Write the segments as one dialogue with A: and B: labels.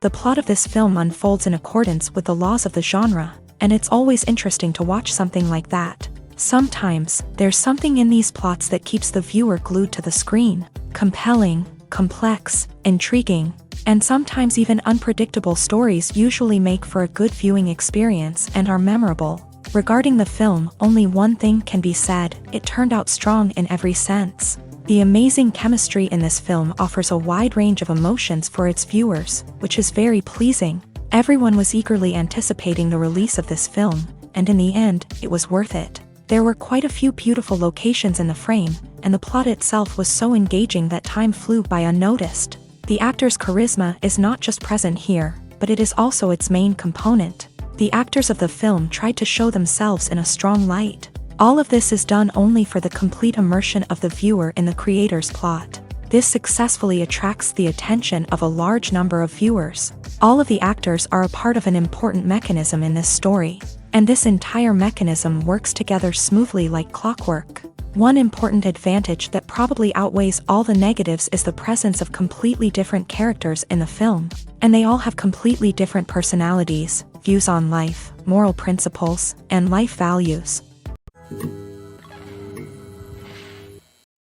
A: The plot of this film unfolds in accordance with the laws of the genre, and it's always interesting to watch something like that. Sometimes, there's something in these plots that keeps the viewer glued to the screen. Compelling, complex, intriguing, and sometimes even unpredictable stories usually make for a good viewing experience and are memorable. Regarding the film, only one thing can be said: it turned out strong in every sense. The amazing chemistry in this film offers a wide range of emotions for its viewers, which is very pleasing. Everyone was eagerly anticipating the release of this film, and in the end, it was worth it. There were quite a few beautiful locations in the frame, and the plot itself was so engaging that time flew by unnoticed. The actor's charisma is not just present here, but it is also its main component. The actors of the film tried to show themselves in a strong light. All of this is done only for the complete immersion of the viewer in the creator's plot. This successfully attracts the attention of a large number of viewers. All of the actors are a part of an important mechanism in this story, and this entire mechanism works together smoothly like clockwork. One important advantage that probably outweighs all the negatives is the presence of completely different characters in the film, and they all have completely different personalities, views on life, moral principles, and life values.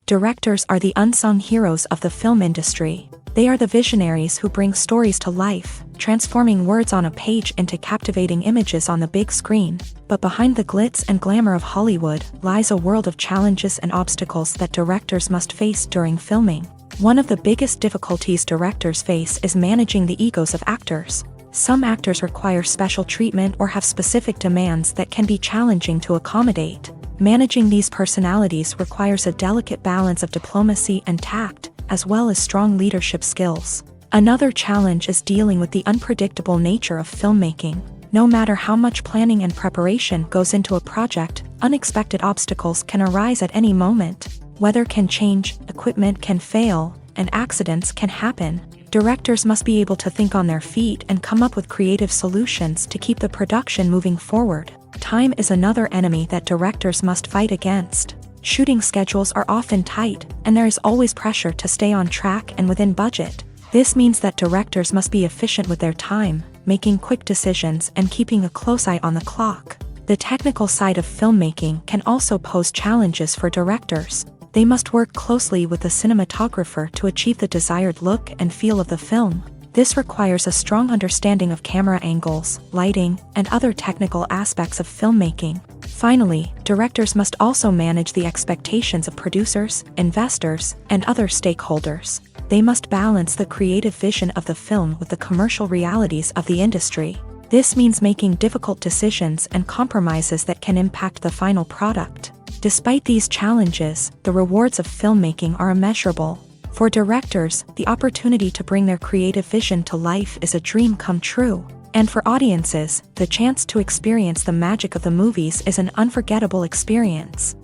A: Directors are the unsung heroes of the film industry. They are the visionaries who bring stories to life, transforming words on a page into captivating images on the big screen. But behind the glitz and glamour of Hollywood lies a world of challenges and obstacles that directors must face during filming. One of the biggest difficulties directors face is managing the egos of actors. Some actors require special treatment or have specific demands that can be challenging to accommodate. Managing these personalities requires a delicate balance of diplomacy and tact, as well as strong leadership skills. Another challenge is dealing with the unpredictable nature of filmmaking. No matter how much planning and preparation goes into a project, unexpected obstacles can arise at any moment. Weather can change, equipment can fail, and accidents can happen. Directors must be able to think on their feet and come up with creative solutions to keep the production moving forward. Time is another enemy that directors must fight against. Shooting schedules are often tight, and there is always pressure to stay on track and within budget. This means that directors must be efficient with their time, making quick decisions and keeping a close eye on the clock. The technical side of filmmaking can also pose challenges for directors. They must work closely with the cinematographer to achieve the desired look and feel of the film. This requires a strong understanding of camera angles, lighting, and other technical aspects of filmmaking. Finally, directors must also manage the expectations of producers, investors, and other stakeholders. They must balance the creative vision of the film with the commercial realities of the industry. This means making difficult decisions and compromises that can impact the final product. Despite these challenges, the rewards of filmmaking are immeasurable. For directors, the opportunity to bring their creative vision to life is a dream come true. And for audiences, the chance to experience the magic of the movies is an unforgettable experience.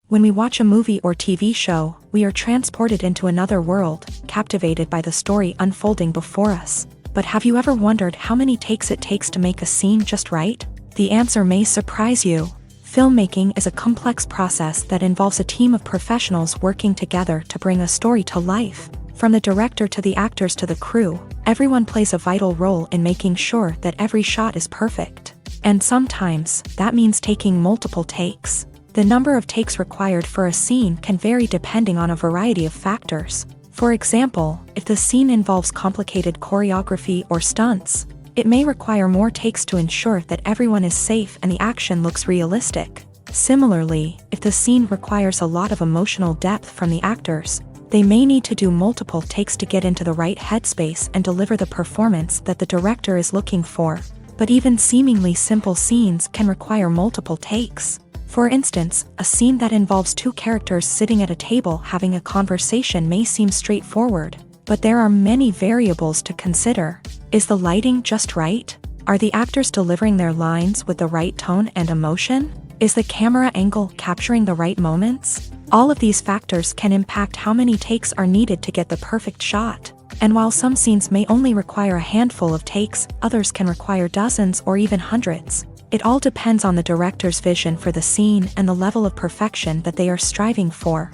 A: When we watch a movie or TV show, we are transported into another world, captivated by the story unfolding before us. But have you ever wondered how many takes it takes to make a scene just right? The answer may surprise you. Filmmaking is a complex process that involves a team of professionals working together to bring a story to life. From the director to the actors to the crew, everyone plays a vital role in making sure that every shot is perfect. And sometimes, that means taking multiple takes. The number of takes required for a scene can vary depending on a variety of factors. For example, if the scene involves complicated choreography or stunts, it may require more takes to ensure that everyone is safe and the action looks realistic. Similarly, if the scene requires a lot of emotional depth from the actors, they may need to do multiple takes to get into the right headspace and deliver the performance that the director is looking for. But even seemingly simple scenes can require multiple takes. For instance, a scene that involves two characters sitting at a table having a conversation may seem straightforward, but there are many variables to consider. Is the lighting just right? Are the actors delivering their lines with the right tone and emotion? Is the camera angle capturing the right moments? All of these factors can impact how many takes are needed to get the perfect shot. And while some scenes may only require a handful of takes, others can require dozens or even hundreds. It all depends on the director's vision for the scene and the level of perfection that they are striving for.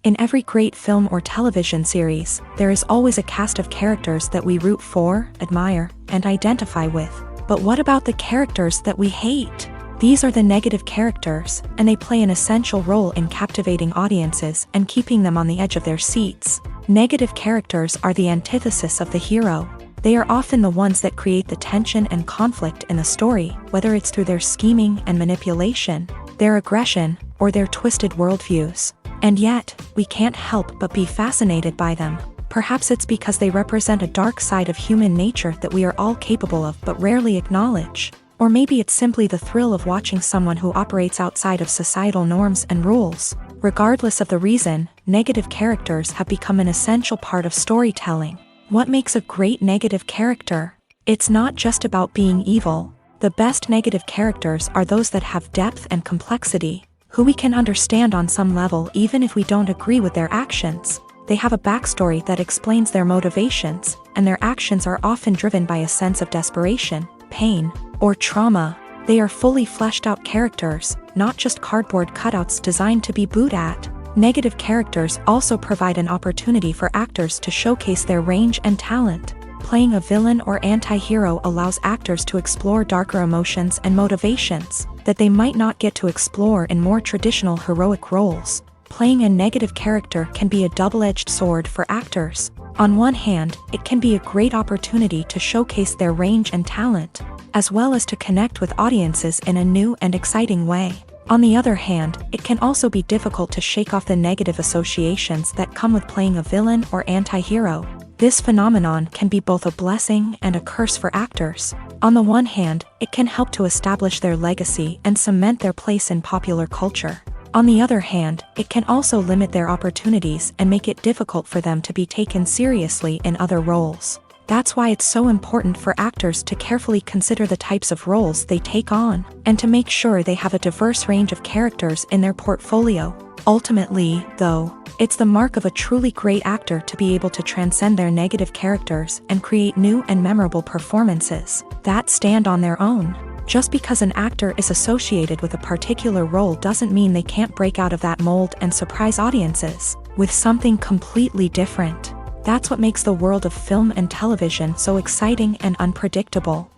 A: In every great film or television series, there is always a cast of characters that we root for, admire, and identify with. But what about the characters that we hate? These are the negative characters, and they play an essential role in captivating audiences and keeping them on the edge of their seats. Negative characters are the antithesis of the hero. They are often the ones that create the tension and conflict in the story, whether it's through their scheming and manipulation, their aggression, or their twisted worldviews. And yet, we can't help but be fascinated by them. Perhaps it's because they represent a dark side of human nature that we are all capable of but rarely acknowledge. Or maybe it's simply the thrill of watching someone who operates outside of societal norms and rules. Regardless of the reason, negative characters have become an essential part of storytelling. What makes a great negative character? It's not just about being evil. The best negative characters are those that have depth and complexity, who we can understand on some level even if we don't agree with their actions. They have a backstory that explains their motivations, and their actions are often driven by a sense of desperation, pain, or trauma. They are fully fleshed out characters, not just cardboard cutouts designed to be booed at. Negative characters also provide an opportunity for actors to showcase their range and talent. Playing a villain or anti-hero allows actors to explore darker emotions and motivations that they might not get to explore in more traditional heroic roles. Playing a negative character can be a double-edged sword for actors. On one hand, it can be a great opportunity to showcase their range and talent, as well as to connect with audiences in a new and exciting way. On the other hand, it can also be difficult to shake off the negative associations that come with playing a villain or anti-hero. This phenomenon can be both a blessing and a curse for actors. On the one hand, it can help to establish their legacy and cement their place in popular culture. On the other hand, it can also limit their opportunities and make it difficult for them to be taken seriously in other roles. That's why it's so important for actors to carefully consider the types of roles they take on, and to make sure they have a diverse range of characters in their portfolio. Ultimately, though, it's the mark of a truly great actor to be able to transcend their negative characters and create new and memorable performances that stand on their own. Just because an actor is associated with a particular role doesn't mean they can't break out of that mold and surprise audiences with something completely different. That's what makes the world of film and television so exciting and unpredictable.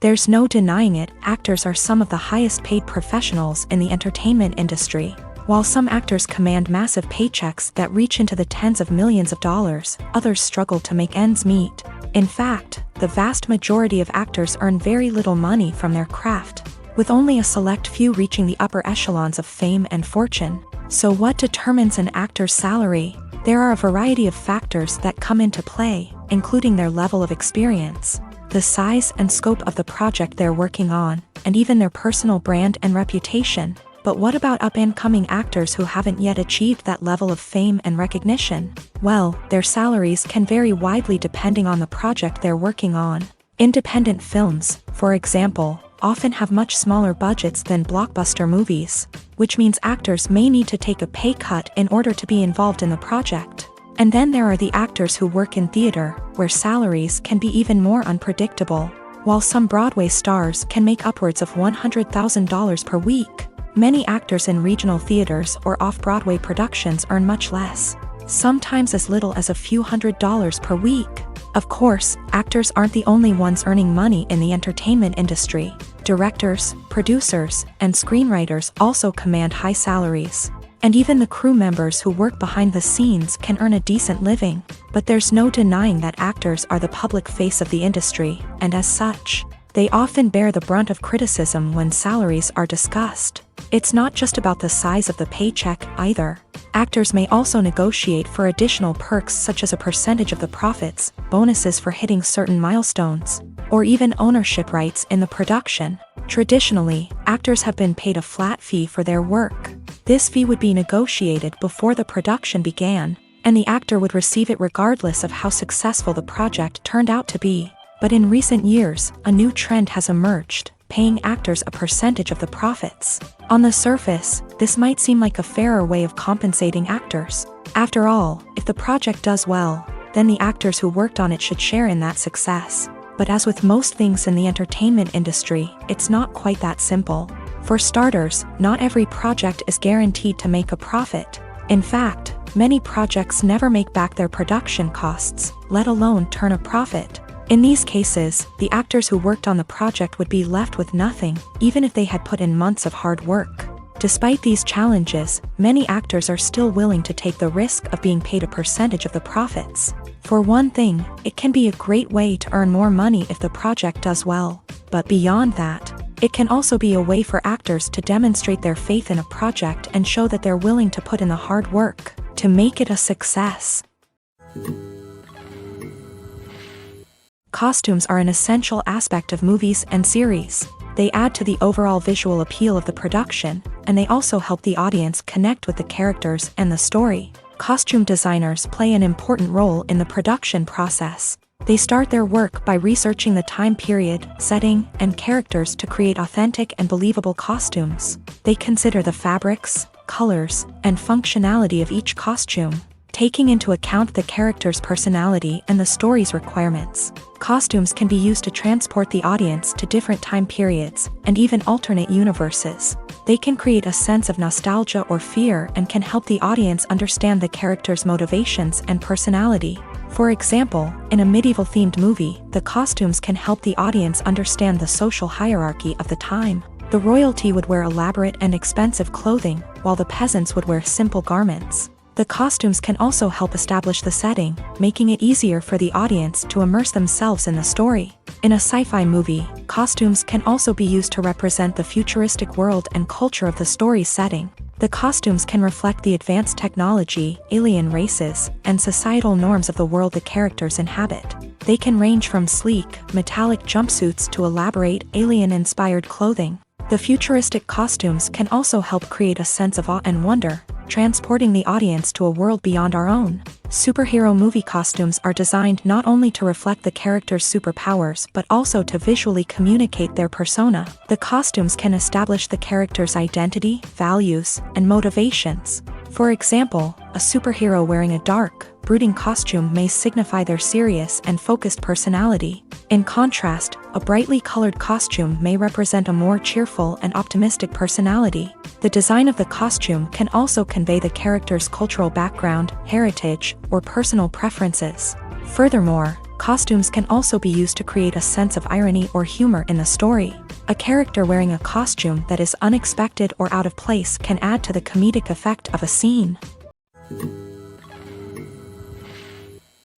A: There's no denying it, actors are some of the highest paid professionals in the entertainment industry. While some actors command massive paychecks that reach into the tens of millions of dollars, others struggle to make ends meet. In fact, the vast majority of actors earn very little money from their craft, with only a select few reaching the upper echelons of fame and fortune. So what determines an actor's salary? There are a variety of factors that come into play, including their level of experience, the size and scope of the project they're working on, and even their personal brand and reputation. But what about up-and-coming actors who haven't yet achieved that level of fame and recognition? Well, their salaries can vary widely depending on the project they're working on. Independent films, for example, often have much smaller budgets than blockbuster movies, which means actors may need to take a pay cut in order to be involved in the project. And then there are the actors who work in theater, where salaries can be even more unpredictable. While some Broadway stars can make upwards of $100,000 per week, many actors in regional theaters or off-Broadway productions earn much less, sometimes as little as a few $100s per week. Of course, actors aren't the only ones earning money in the entertainment industry. Directors, producers, and screenwriters also command high salaries. And even the crew members who work behind the scenes can earn a decent living. But there's no denying that actors are the public face of the industry, and as such, they often bear the brunt of criticism when salaries are discussed. It's not just about the size of the paycheck, either. Actors may also negotiate for additional perks such as a percentage of the profits, bonuses for hitting certain milestones, or even ownership rights in the production. Traditionally, actors have been paid a flat fee for their work. This fee would be negotiated before the production began, and the actor would receive it regardless of how successful the project turned out to be. But in recent years, a new trend has emerged, paying actors a percentage of the profits. On the surface, this might seem like a fairer way of compensating actors. After all, if the project does well, then the actors who worked on it should share in that success. But as with most things in the entertainment industry, it's not quite that simple. For starters, not every project is guaranteed to make a profit. In fact, many projects never make back their production costs, let alone turn a profit. In these cases, the actors who worked on the project would be left with nothing, even if they had put in months of hard work. Despite these challenges, many actors are still willing to take the risk of being paid a percentage of the profits. For one thing, it can be a great way to earn more money if the project does well. But beyond that, it can also be a way for actors to demonstrate their faith in a project and show that they're willing to put in the hard work to make it a success. Costumes are an essential aspect of movies and series. They add to the overall visual appeal of the production, and they also help the audience connect with the characters and the story. Costume designers play an important role in the production process. They start their work by researching the time period, setting, and characters to create authentic and believable costumes. They consider the fabrics, colors, and functionality of each costume, taking into account the character's personality and the story's requirements. Costumes can be used to transport the audience to different time periods and even alternate universes. They can create a sense of nostalgia or fear and can help the audience understand the character's motivations and personality. For example, in a medieval-themed movie, the costumes can help the audience understand the social hierarchy of the time. The royalty would wear elaborate and expensive clothing, while the peasants would wear simple garments. The costumes can also help establish the setting, making it easier for the audience to immerse themselves in the story. In a sci-fi movie, costumes can also be used to represent the futuristic world and culture of the story's setting. The costumes can reflect the advanced technology, alien races, and societal norms of the world the characters inhabit. They can range from sleek, metallic jumpsuits to elaborate, alien-inspired clothing. The futuristic costumes can also help create a sense of awe and wonder, transporting the audience to a world beyond our own. Superhero movie costumes are designed not only to reflect the character's superpowers but also to visually communicate their persona. The costumes can establish the character's identity, values, and motivations. For example, a superhero wearing a dark, brooding costume may signify their serious and focused personality. In contrast, a brightly colored costume may represent a more cheerful and optimistic personality. The design of the costume can also convey the character's cultural background, heritage, or personal preferences. Furthermore, costumes can also be used to create a sense of irony or humor in the story. A character wearing a costume that is unexpected or out of place can add to the comedic effect of a scene.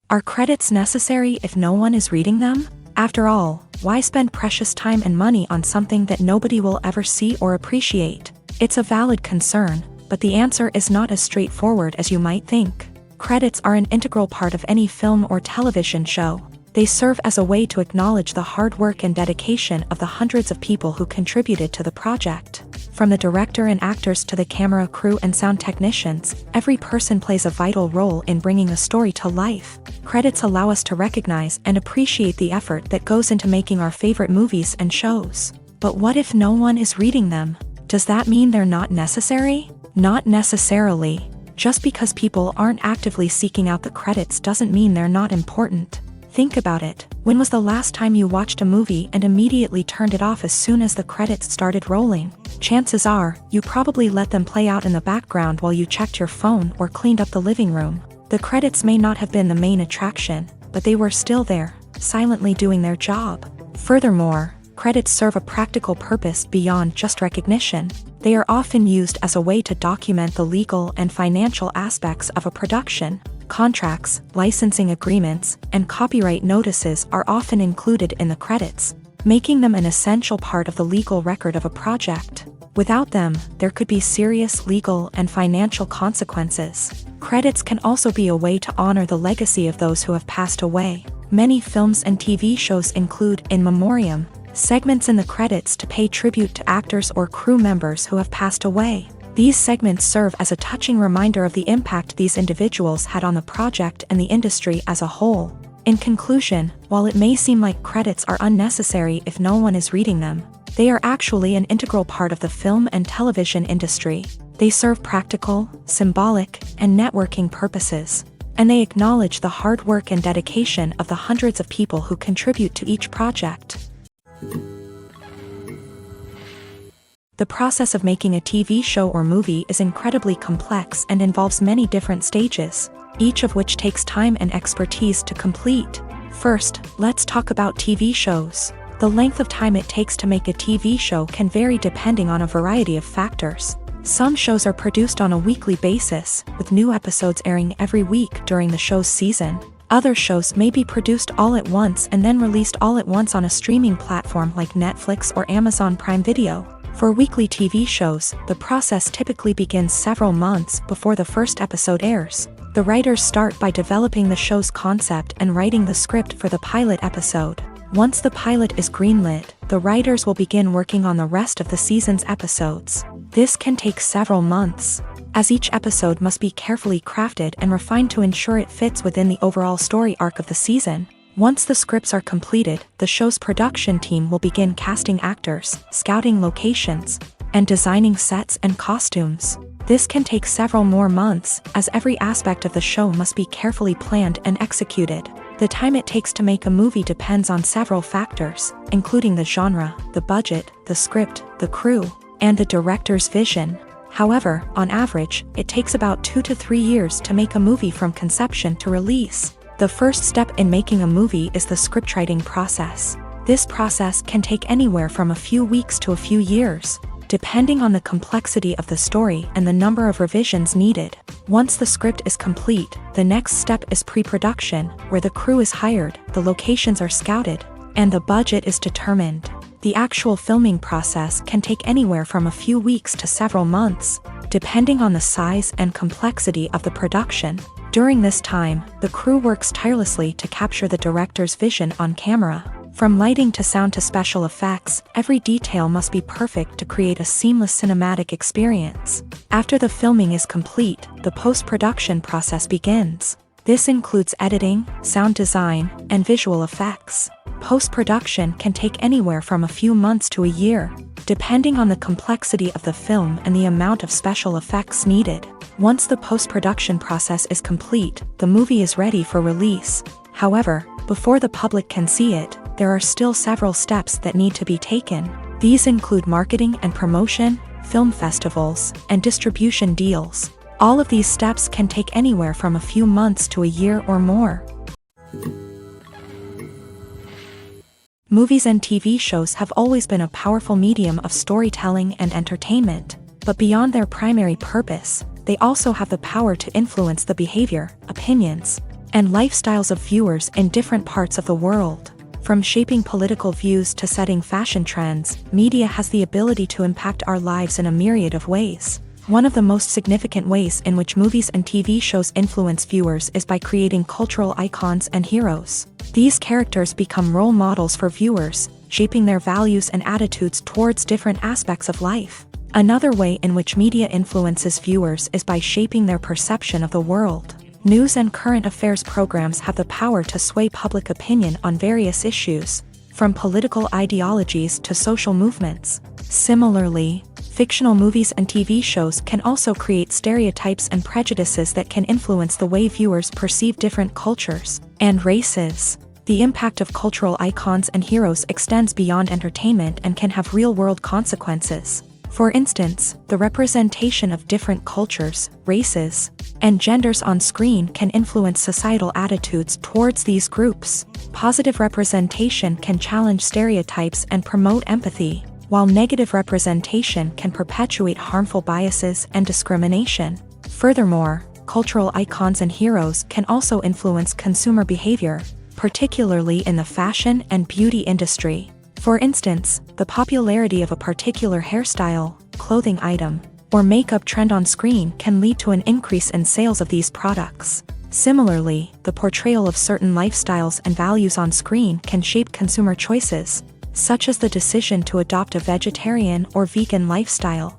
A: Are credits necessary if no one is reading them? After all, why spend precious time and money on something that nobody will ever see or appreciate? It's a valid concern, but the answer is not as straightforward as you might think. Credits are an integral part of any film or television show. They serve as a way to acknowledge the hard work and dedication of the hundreds of people who contributed to the project. From the director and actors to the camera crew and sound technicians, every person plays a vital role in bringing a story to life. Credits allow us to recognize and appreciate the effort that goes into making our favorite movies and shows. But what if no one is reading them? Does that mean they're not necessary? Not necessarily. Just because people aren't actively seeking out the credits doesn't mean they're not important. Think about it. When was the last time you watched a movie and immediately turned it off as soon as the credits started rolling? Chances are, you probably let them play out in the background while you checked your phone or cleaned up the living room. The credits may not have been the main attraction, but they were still there, silently doing their job. Furthermore, credits serve a practical purpose beyond just recognition. They are often used as a way to document the legal and financial aspects of a production. Contracts, licensing agreements, and copyright notices are often included in the credits, making them an essential part of the legal record of a project. Without them, there could be serious legal and financial consequences. Credits can also be a way to honor the legacy of those who have passed away. Many films and TV shows include in memoriam segments in the credits to pay tribute to actors or crew members who have passed away. These segments serve as a touching reminder of the impact these individuals had on the project and the industry as a whole. In conclusion, while it may seem like credits are unnecessary if no one is reading them, they are actually an integral part of the film and television industry. They serve practical, symbolic, and networking purposes, and they acknowledge the hard work and dedication of the hundreds of people who contribute to each project. The process of making a TV show or movie is incredibly complex and involves many different stages, each of which takes time and expertise to complete. First, let's talk about TV shows. The length of time it takes to make a TV show can vary depending on a variety of factors. Some shows are produced on a weekly basis, with new episodes airing every week during the show's season. Other shows may be produced all at once and then released all at once on a streaming platform like Netflix or Amazon Prime Video. For weekly TV shows, the process typically begins several months before the first episode airs. The writers start by developing the show's concept and writing the script for the pilot episode. Once the pilot is greenlit, the writers will begin working on the rest of the season's episodes. This can take several months, as each episode must be carefully crafted and refined to ensure it fits within the overall story arc of the season. Once the scripts are completed, the show's production team will begin casting actors, scouting locations, and designing sets and costumes. This can take several more months, as every aspect of the show must be carefully planned and executed. The time it takes to make a movie depends on several factors, including the genre, the budget, the script, the crew, and the director's vision. However, on average, it takes about 2 to 3 years to make a movie from conception to release. The first step in making a movie is the scriptwriting process. This process can take anywhere from a few weeks to a few years, depending on the complexity of the story and the number of revisions needed. Once the script is complete, the next step is pre-production, where the crew is hired, the locations are scouted, and the budget is determined. The actual filming process can take anywhere from a few weeks to several months, depending on the size and complexity of the production. During this time, the crew works tirelessly to capture the director's vision on camera. From lighting to sound to special effects, every detail must be perfect to create a seamless cinematic experience. After the filming is complete, the post-production process begins. This includes editing, sound design, and visual effects. Post-production can take anywhere from a few months to a year, depending on the complexity of the film and the amount of special effects needed. Once the post-production process is complete, the movie is ready for release. However, before the public can see it, there are still several steps that need to be taken. These include marketing and promotion, film festivals, and distribution deals. All of these steps can take anywhere from a few months to a year or more. Movies and TV shows have always been a powerful medium of storytelling and entertainment, but beyond their primary purpose, they also have the power to influence the behavior, opinions, and lifestyles of viewers in different parts of the world. From shaping political views to setting fashion trends, media has the ability to impact our lives in a myriad of ways. One of the most significant ways in which movies and TV shows influence viewers is by creating cultural icons and heroes. These characters become role models for viewers, shaping their values and attitudes towards different aspects of life. Another way in which media influences viewers is by shaping their perception of the world. News and current affairs programs have the power to sway public opinion on various issues, from political ideologies to social movements. Similarly, fictional movies and TV shows can also create stereotypes and prejudices that can influence the way viewers perceive different cultures and races. The impact of cultural icons and heroes extends beyond entertainment and can have real-world consequences. For instance, the representation of different cultures, races, and genders on screen can influence societal attitudes towards these groups. Positive representation can challenge stereotypes and promote empathy, while negative representation can perpetuate harmful biases and discrimination. Furthermore, cultural icons and heroes can also influence consumer behavior, particularly in the fashion and beauty industry. For instance, the popularity of a particular hairstyle, clothing item, or makeup trend on screen can lead to an increase in sales of these products. Similarly, the portrayal of certain lifestyles and values on screen can shape consumer choices, such as the decision to adopt a vegetarian or vegan lifestyle.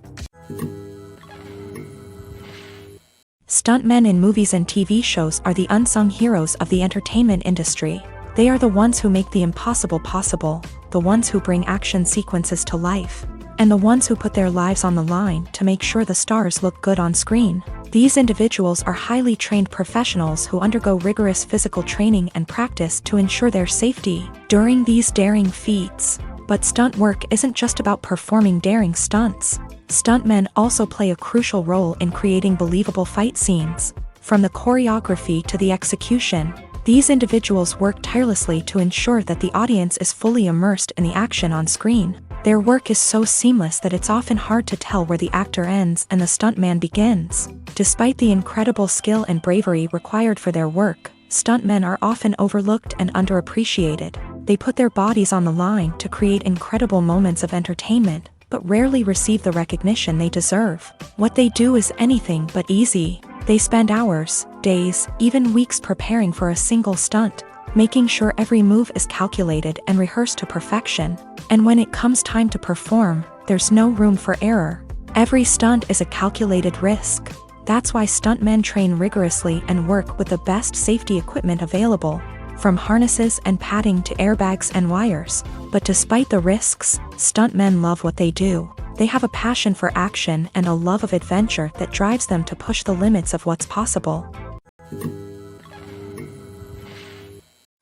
A: Stuntmen in movies and TV shows are the unsung heroes of the entertainment industry. They are the ones who make the impossible possible, the ones who bring action sequences to life, and the ones who put their lives on the line to make sure the stars look good on screen. These individuals are highly trained professionals who undergo rigorous physical training and practice to ensure their safety. During these daring feats, But stunt work isn't just about performing daring stunts. Stuntmen also play a crucial role in creating believable fight scenes. From the choreography to the execution, these individuals work tirelessly to ensure that the audience is fully immersed in the action on screen. Their work is so seamless that it's often hard to tell where the actor ends and the stuntman begins. Despite the incredible skill and bravery required for their work, stuntmen are often overlooked and underappreciated. They put their bodies on the line to create incredible moments of entertainment, but rarely receive the recognition they deserve. What they do is anything but easy. They spend hours, days, even weeks preparing for a single stunt, making sure every move is calculated and rehearsed to perfection. And when it comes time to perform, there's no room for error. Every stunt is a calculated risk. That's why stuntmen train rigorously and work with the best safety equipment available, from harnesses and padding to airbags and wires. But despite the risks, stuntmen love what they do. They have a passion for action and a love of adventure that drives them to push the limits of what's possible.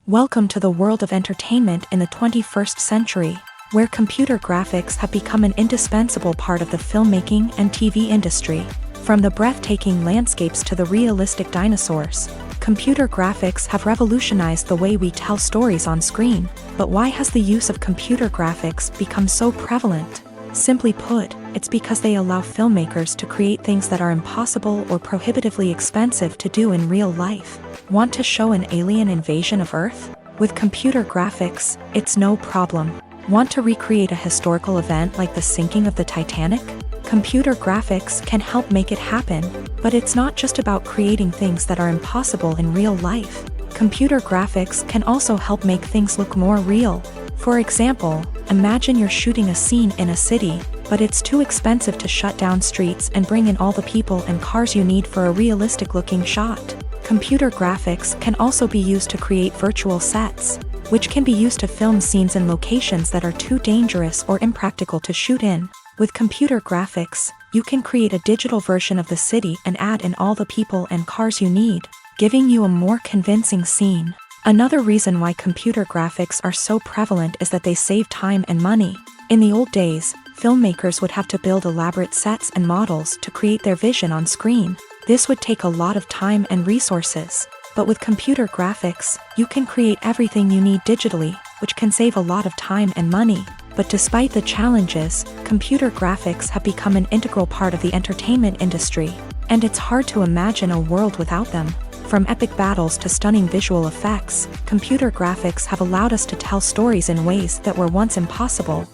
A: Welcome to the world of entertainment in the 21st century, where computer graphics have become an indispensable part of the filmmaking and TV industry. From the breathtaking landscapes to the realistic dinosaurs, computer graphics have revolutionized the way we tell stories on screen. But why has the use of computer graphics become so prevalent? Simply put, it's because they allow filmmakers to create things that are impossible or prohibitively expensive to do in real life. Want to show an alien invasion of Earth? With computer graphics, it's no problem. Want to recreate a historical event like the sinking of the Titanic? Computer graphics can help make it happen, but it's not just about creating things that are impossible in real life. Computer graphics can also help make things look more real. For example, imagine you're shooting a scene in a city, but it's too expensive to shut down streets and bring in all the people and cars you need for a realistic-looking shot. Computer graphics can also be used to create virtual sets, which can be used to film scenes in locations that are too dangerous or impractical to shoot in. With computer graphics, you can create a digital version of the city and add in all the people and cars you need, giving you a more convincing scene. Another reason why computer graphics are so prevalent is that they save time and money. In the old days, filmmakers would have to build elaborate sets and models to create their vision on screen. This would take a lot of time and resources. But with computer graphics, you can create everything you need digitally, which can save a lot of time and money. But despite the challenges, computer graphics have become an integral part of the entertainment industry, and it's hard to imagine a world without them. From epic battles to stunning visual effects, computer graphics have allowed us to tell stories in ways that were once impossible.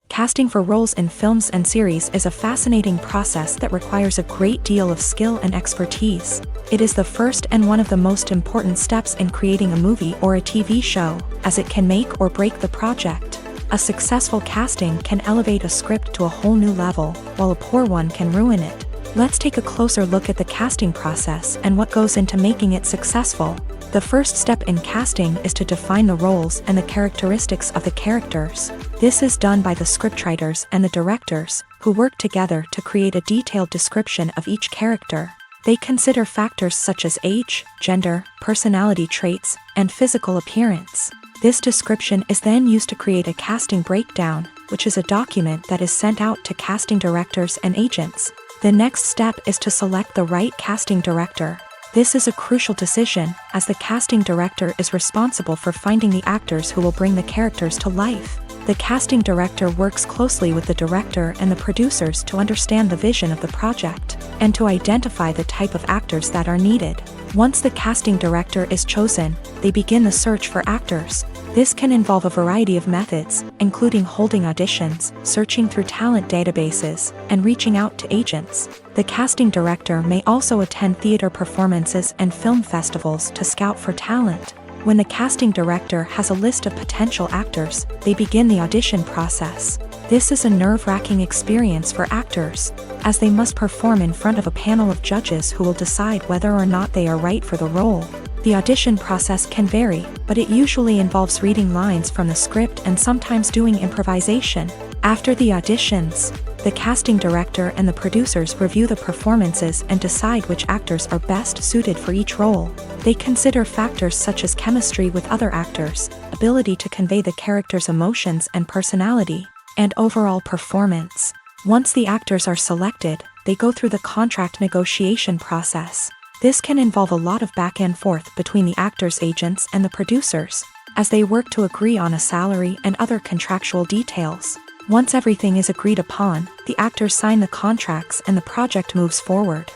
A: Casting for roles in films and series is a fascinating process that requires a great deal of skill and expertise. It is the first and one of the most important steps in creating a movie or a TV show, as it can make or break the project. A successful casting can elevate a script to a whole new level, while a poor one can ruin it. Let's take a closer look at the casting process and what goes into making it successful. The first step in casting is to define the roles and the characteristics of the characters. This is done by the scriptwriters and the directors, who work together to create a detailed description of each character. They consider factors such as age, gender, personality traits, and physical appearance. This description is then used to create a casting breakdown, which is a document that is sent out to casting directors and agents. The next step is to select the right casting director. This is a crucial decision, as the casting director is responsible for finding the actors who will bring the characters to life. The casting director works closely with the director and the producers to understand the vision of the project, and to identify the type of actors that are needed. Once the casting director is chosen, they begin the search for actors. This can involve a variety of methods, including holding auditions, searching through talent databases, and reaching out to agents. The casting director may also attend theater performances and film festivals to scout for talent. When the casting director has a list of potential actors, they begin the audition process. This is a nerve-wracking experience for actors, as they must perform in front of a panel of judges who will decide whether or not they are right for the role. The audition process can vary, but it usually involves reading lines from the script and sometimes doing improvisation. After the auditions, The casting director and the producers review the performances and decide which actors are best suited for each role. They consider factors such as chemistry with other actors, ability to convey the character's emotions and personality, and overall performance. Once the actors are selected, they go through the contract negotiation process. This can involve a lot of back and forth between the actors' agents and the producers, as they work to agree on a salary and other contractual details. Once everything is agreed upon, the actors sign the contracts and the project moves forward.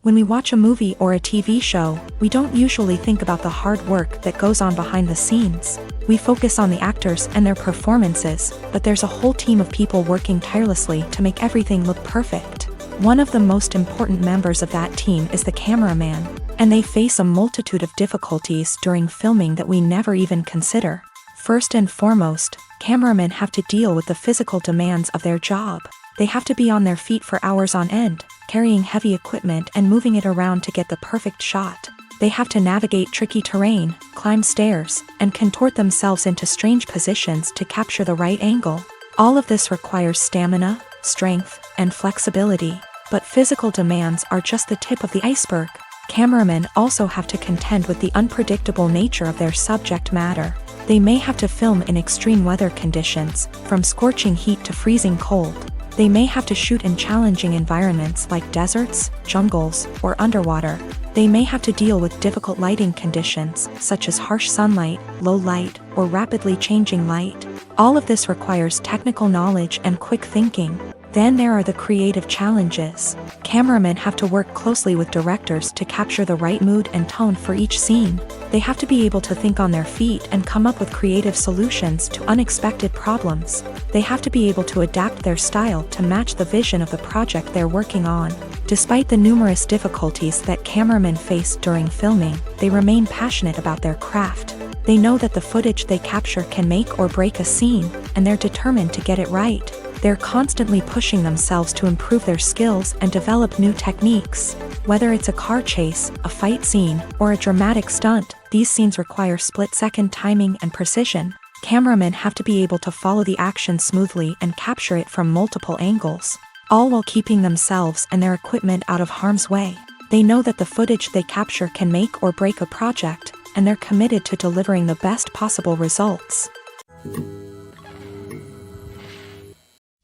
A: When we watch a movie or a TV show, we don't usually think about the hard work that goes on behind the scenes. We focus on the actors and their performances, but there's a whole team of people working tirelessly to make everything look perfect. One of the most important members of that team is the cameraman, and they face a multitude of difficulties during filming that we never even consider. First and foremost, cameramen have to deal with the physical demands of their job. They have to be on their feet for hours on end, carrying heavy equipment and moving it around to get the perfect shot. They have to navigate tricky terrain, climb stairs, and contort themselves into strange positions to capture the right angle. All of this requires stamina, strength, and flexibility. But physical demands are just the tip of the iceberg. Cameramen also have to contend with the unpredictable nature of their subject matter. They may have to film in extreme weather conditions, from scorching heat to freezing cold. They may have to shoot in challenging environments like deserts, jungles, or underwater. They may have to deal with difficult lighting conditions, such as harsh sunlight, low light, or rapidly changing light. All of this requires technical knowledge and quick thinking. Then there are the creative challenges. Cameramen have to work closely with directors to capture the right mood and tone for each scene. They have to be able to think on their feet and come up with creative solutions to unexpected problems. They have to be able to adapt their style to match the vision of the project they're working on. Despite the numerous difficulties that cameramen face during filming, they remain passionate about their craft. They know that the footage they capture can make or break a scene, and they're determined to get it right. They're constantly pushing themselves to improve their skills and develop new techniques. Whether it's a car chase, a fight scene, or a dramatic stunt, these scenes require split-second timing and precision. Cameramen have to be able to follow the action smoothly and capture it from multiple angles, all while keeping themselves and their equipment out of harm's way. They know that the footage they capture can make or break a project, and they're committed to delivering the best possible results.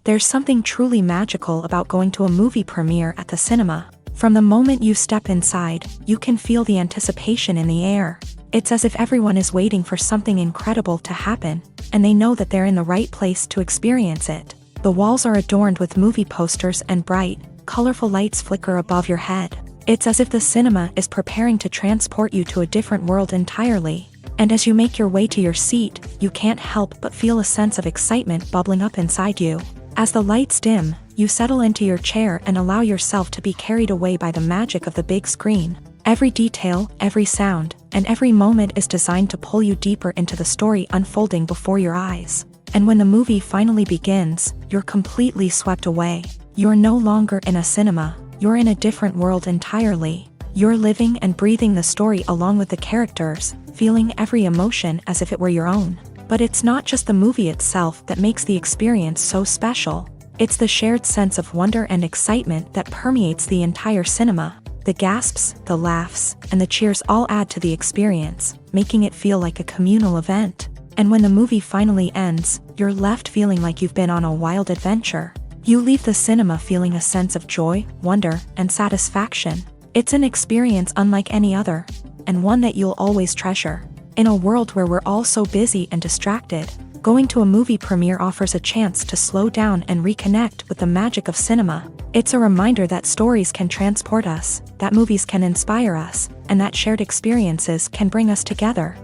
A: There's something truly magical about going to a movie premiere at the cinema. From the moment you step inside, you can feel the anticipation in the air. It's as if everyone is waiting for something incredible to happen, and they know that they're in the right place to experience it. The walls are adorned with movie posters and bright, colorful lights flicker above your head. It's as if the cinema is preparing to transport you to a different world entirely. And as you make your way to your seat, you can't help but feel a sense of excitement bubbling up inside you. As the lights dim, you settle into your chair and allow yourself to be carried away by the magic of the big screen. Every detail, every sound, and every moment is designed to pull you deeper into the story unfolding before your eyes. And when the movie finally begins, you're completely swept away. You're no longer in a cinema, you're in a different world entirely. You're living and breathing the story along with the characters, feeling every emotion as if it were your own. But it's not just the movie itself that makes the experience so special. It's the shared sense of wonder and excitement that permeates the entire cinema. The gasps, the laughs, and the cheers all add to the experience, making it feel like a communal event. And when the movie finally ends, you're left feeling like you've been on a wild adventure. You leave the cinema feeling a sense of joy, wonder, and satisfaction. It's an experience unlike any other, and one that you'll always treasure. In a world where we're all so busy and distracted, going to a movie premiere offers a chance to slow down and reconnect with the magic of cinema. It's a reminder that stories can transport us, that movies can inspire us, and that shared experiences can bring us together.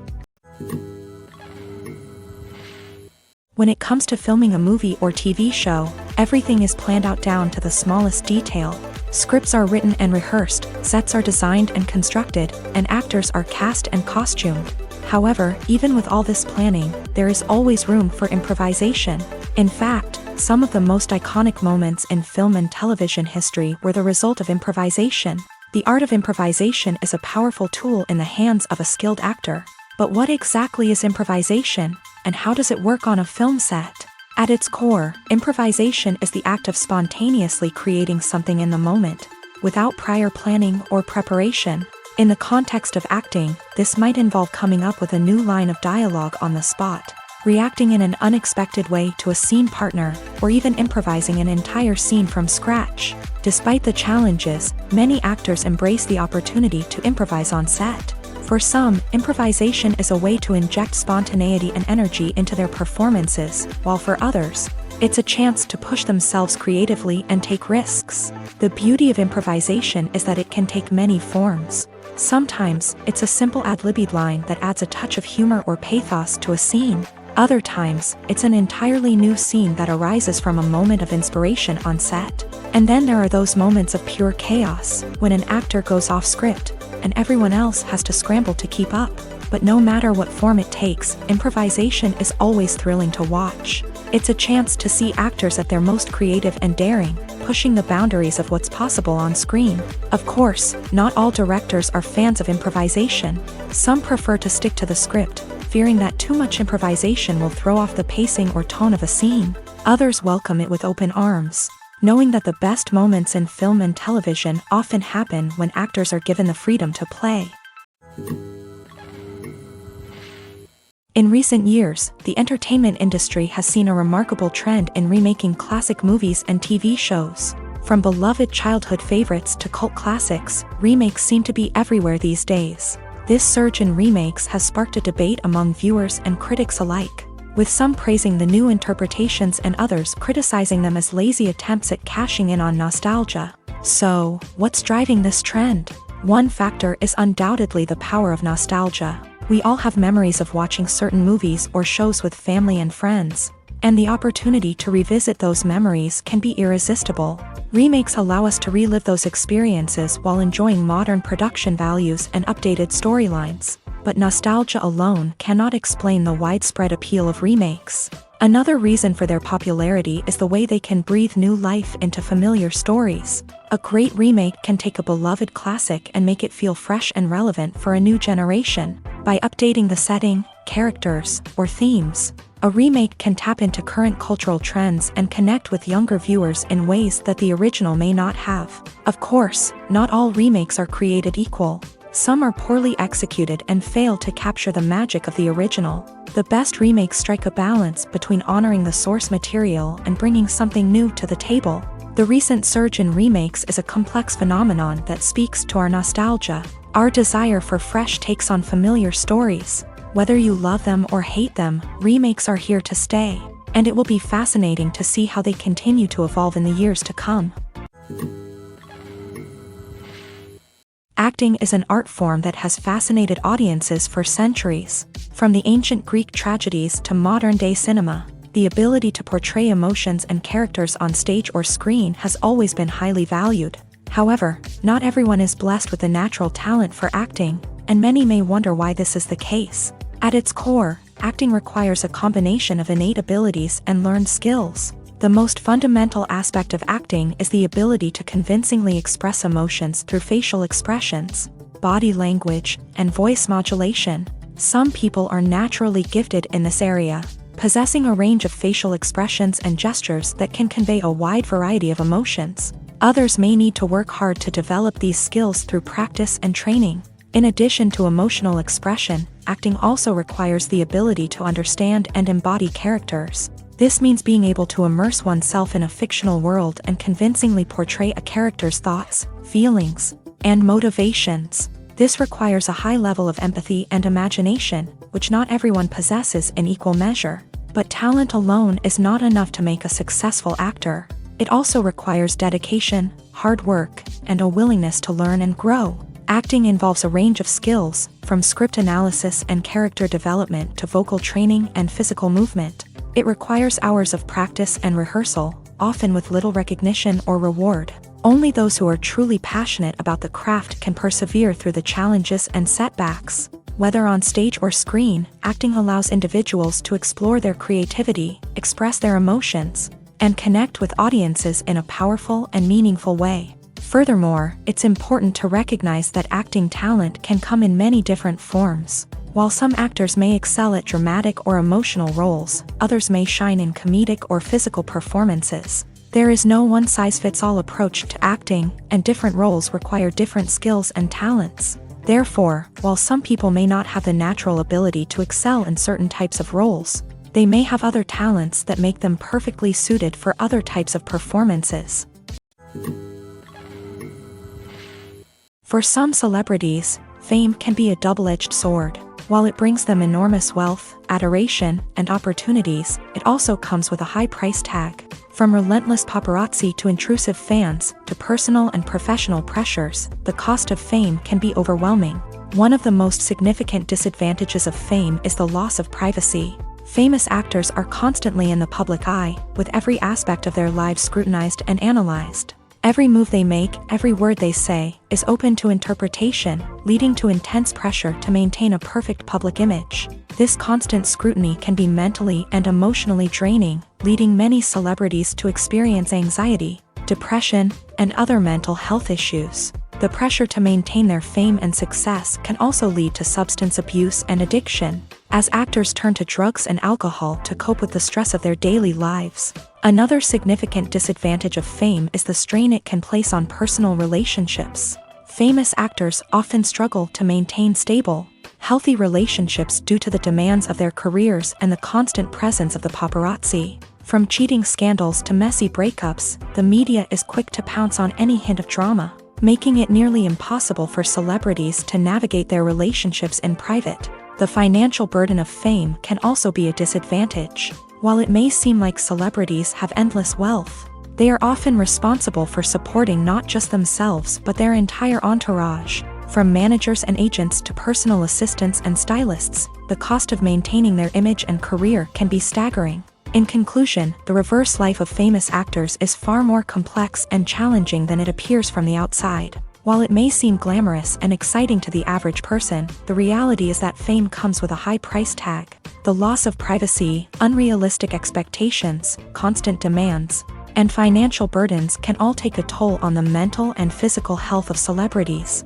A: When it comes to filming a movie or TV show, everything is planned out down to the smallest detail. Scripts are written and rehearsed, sets are designed and constructed, and actors are cast and costumed. However, even with all this planning, there is always room for improvisation. In fact, some of the most iconic moments in film and television history were the result of improvisation. The art of improvisation is a powerful tool in the hands of a skilled actor. But what exactly is improvisation, and how does it work on a film set? At its core, improvisation is the act of spontaneously creating something in the moment, without prior planning or preparation. In the context of acting, this might involve coming up with a new line of dialogue on the spot, reacting in an unexpected way to a scene partner, or even improvising an entire scene from scratch. Despite the challenges, many actors embrace the opportunity to improvise on set. For some, improvisation is a way to inject spontaneity and energy into their performances, while for others, it's a chance to push themselves creatively and take risks. The beauty of improvisation is that it can take many forms. Sometimes, it's a simple ad-libbed line that adds a touch of humor or pathos to a scene. Other times, it's an entirely new scene that arises from a moment of inspiration on set. And then there are those moments of pure chaos, when an actor goes off script, and everyone else has to scramble to keep up. But no matter what form it takes, improvisation is always thrilling to watch. It's a chance to see actors at their most creative and daring, pushing the boundaries of what's possible on screen. Of course, not all directors are fans of improvisation. Some prefer to stick to the script, fearing that too much improvisation will throw off the pacing or tone of a scene. Others welcome it with open arms, knowing that the best moments in film and television often happen when actors are given the freedom to play. In recent years, the entertainment industry has seen a remarkable trend in remaking classic movies and TV shows. From beloved childhood favorites to cult classics, remakes seem to be everywhere these days. This surge in remakes has sparked a debate among viewers and critics alike, with some praising the new interpretations and others criticizing them as lazy attempts at cashing in on nostalgia. So, what's driving this trend? One factor is undoubtedly the power of nostalgia. We all have memories of watching certain movies or shows with family and friends, and the opportunity to revisit those memories can be irresistible. Remakes allow us to relive those experiences while enjoying modern production values and updated storylines. But nostalgia alone cannot explain the widespread appeal of remakes. Another reason for their popularity is the way they can breathe new life into familiar stories. A great remake can take a beloved classic and make it feel fresh and relevant for a new generation. By updating the setting, characters, or themes, a remake can tap into current cultural trends and connect with younger viewers in ways that the original may not have. Of course, not all remakes are created equal. Some are poorly executed and fail to capture the magic of the original. The best remakes strike a balance between honoring the source material and bringing something new to the table. The recent surge in remakes is a complex phenomenon that speaks to our nostalgia, our desire for fresh takes on familiar stories. Whether you love them or hate them, remakes are here to stay, and it will be fascinating to see how they continue to evolve in the years to come. Acting is an art form that has fascinated audiences for centuries. From the ancient Greek tragedies to modern-day cinema, the ability to portray emotions and characters on stage or screen has always been highly valued. However, not everyone is blessed with the natural talent for acting, and many may wonder why this is the case. At its core, acting requires a combination of innate abilities and learned skills. The most fundamental aspect of acting is the ability to convincingly express emotions through facial expressions, body language, and voice modulation. Some people are naturally gifted in this area, possessing a range of facial expressions and gestures that can convey a wide variety of emotions. Others may need to work hard to develop these skills through practice and training. In addition to emotional expression, acting also requires the ability to understand and embody characters. This means being able to immerse oneself in a fictional world and convincingly portray a character's thoughts, feelings, and motivations. This requires a high level of empathy and imagination, which not everyone possesses in equal measure. But talent alone is not enough to make a successful actor. It also requires dedication, hard work, and a willingness to learn and grow. Acting involves a range of skills, from script analysis and character development to vocal training and physical movement. It requires hours of practice and rehearsal, often with little recognition or reward. Only those who are truly passionate about the craft can persevere through the challenges and setbacks. Whether on stage or screen, acting allows individuals to explore their creativity, express their emotions, and connect with audiences in a powerful and meaningful way. Furthermore, it's important to recognize that acting talent can come in many different forms. While some actors may excel at dramatic or emotional roles, others may shine in comedic or physical performances. There is no one-size-fits-all approach to acting, and different roles require different skills and talents. Therefore, while some people may not have the natural ability to excel in certain types of roles, they may have other talents that make them perfectly suited for other types of performances. For some celebrities, fame can be a double-edged sword. While it brings them enormous wealth, adoration, and opportunities, it also comes with a high price tag. From relentless paparazzi to intrusive fans, to personal and professional pressures, the cost of fame can be overwhelming. One of the most significant disadvantages of fame is the loss of privacy. Famous actors are constantly in the public eye, with every aspect of their lives scrutinized and analyzed. Every move they make, every word they say, is open to interpretation, leading to intense pressure to maintain a perfect public image. This constant scrutiny can be mentally and emotionally draining, leading many celebrities to experience anxiety, depression, and other mental health issues. The pressure to maintain their fame and success can also lead to substance abuse and addiction, as actors turn to drugs and alcohol to cope with the stress of their daily lives. Another significant disadvantage of fame is the strain it can place on personal relationships. Famous actors often struggle to maintain stable, healthy relationships due to the demands of their careers and the constant presence of the paparazzi. From cheating scandals to messy breakups, the media is quick to pounce on any hint of drama, making it nearly impossible for celebrities to navigate their relationships in private. The financial burden of fame can also be a disadvantage. While it may seem like celebrities have endless wealth, they are often responsible for supporting not just themselves but their entire entourage. From managers and agents to personal assistants and stylists, the cost of maintaining their image and career can be staggering. In conclusion, the reverse life of famous actors is far more complex and challenging than it appears from the outside. While it may seem glamorous and exciting to the average person, the reality is that fame comes with a high price tag. The loss of privacy, unrealistic expectations, constant demands, and financial burdens can all take a toll on the mental and physical health of celebrities.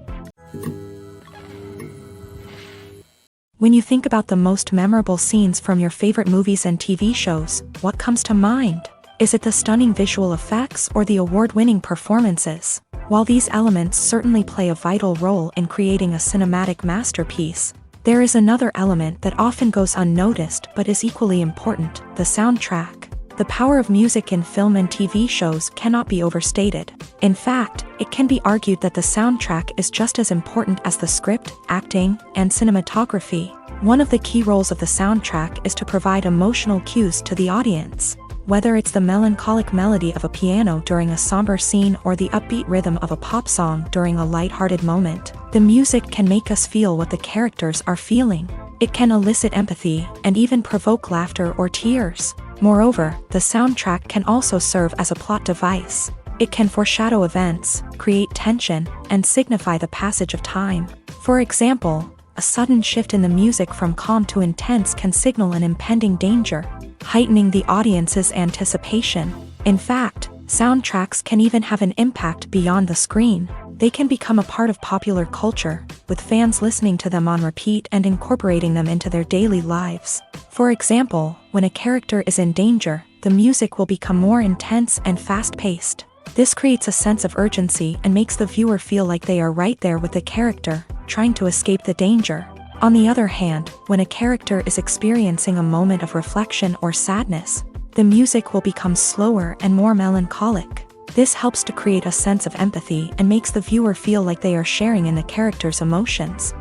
A: When you think about the most memorable scenes from your favorite movies and TV shows, what comes to mind? Is it the stunning visual effects or the award-winning performances? While these elements certainly play a vital role in creating a cinematic masterpiece, there is another element that often goes unnoticed but is equally important: the soundtrack. The power of music in film and TV shows cannot be overstated. In fact, it can be argued that the soundtrack is just as important as the script, acting, and cinematography. One of the key roles of the soundtrack is to provide emotional cues to the audience. Whether it's the melancholic melody of a piano during a somber scene or the upbeat rhythm of a pop song during a lighthearted moment, the music can make us feel what the characters are feeling. It can elicit empathy and even provoke laughter or tears. Moreover, the soundtrack can also serve as a plot device. It can foreshadow events, create tension, and signify the passage of time. For example, a sudden shift in the music from calm to intense can signal an impending danger, heightening the audience's anticipation. In fact, soundtracks can even have an impact beyond the screen. They can become a part of popular culture, with fans listening to them on repeat and incorporating them into their daily lives. For example, when a character is in danger, the music will become more intense and fast-paced. This creates a sense of urgency and makes the viewer feel like they are right there with the character, trying to escape the danger. On the other hand, when a character is experiencing a moment of reflection or sadness, the music will become slower and more melancholic. This helps to create a sense of empathy and makes the viewer feel like they are sharing in the character's emotions.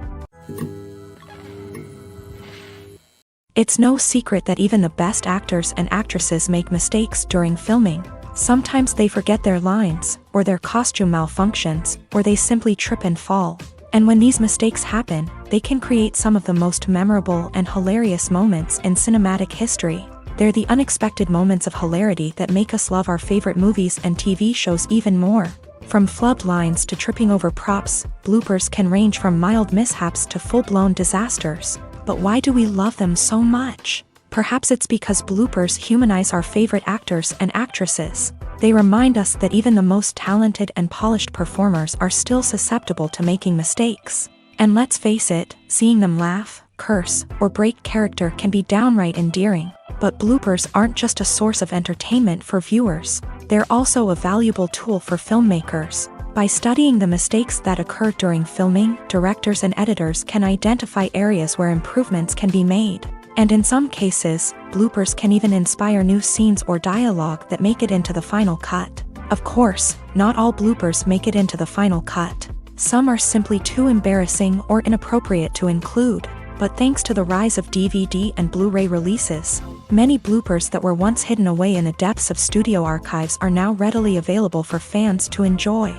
A: It's no secret that even the best actors and actresses make mistakes during filming. Sometimes they forget their lines, or their costume malfunctions, or they simply trip and fall. And when these mistakes happen, they can create some of the most memorable and hilarious moments in cinematic history. They're the unexpected moments of hilarity that make us love our favorite movies and TV shows even more. From flubbed lines to tripping over props, bloopers can range from mild mishaps to full-blown disasters. But why do we love them so much? Perhaps it's because bloopers humanize our favorite actors and actresses. They remind us that even the most talented and polished performers are still susceptible to making mistakes. And let's face it, seeing them laugh, curse, or break character can be downright endearing. But bloopers aren't just a source of entertainment for viewers, they're also a valuable tool for filmmakers. By studying the mistakes that occur during filming, directors and editors can identify areas where improvements can be made. And in some cases, bloopers can even inspire new scenes or dialogue that make it into the final cut. Of course, not all bloopers make it into the final cut. Some are simply too embarrassing or inappropriate to include. But thanks to the rise of DVD and Blu-ray releases, many bloopers that were once hidden away in the depths of studio archives are now readily available for fans to enjoy.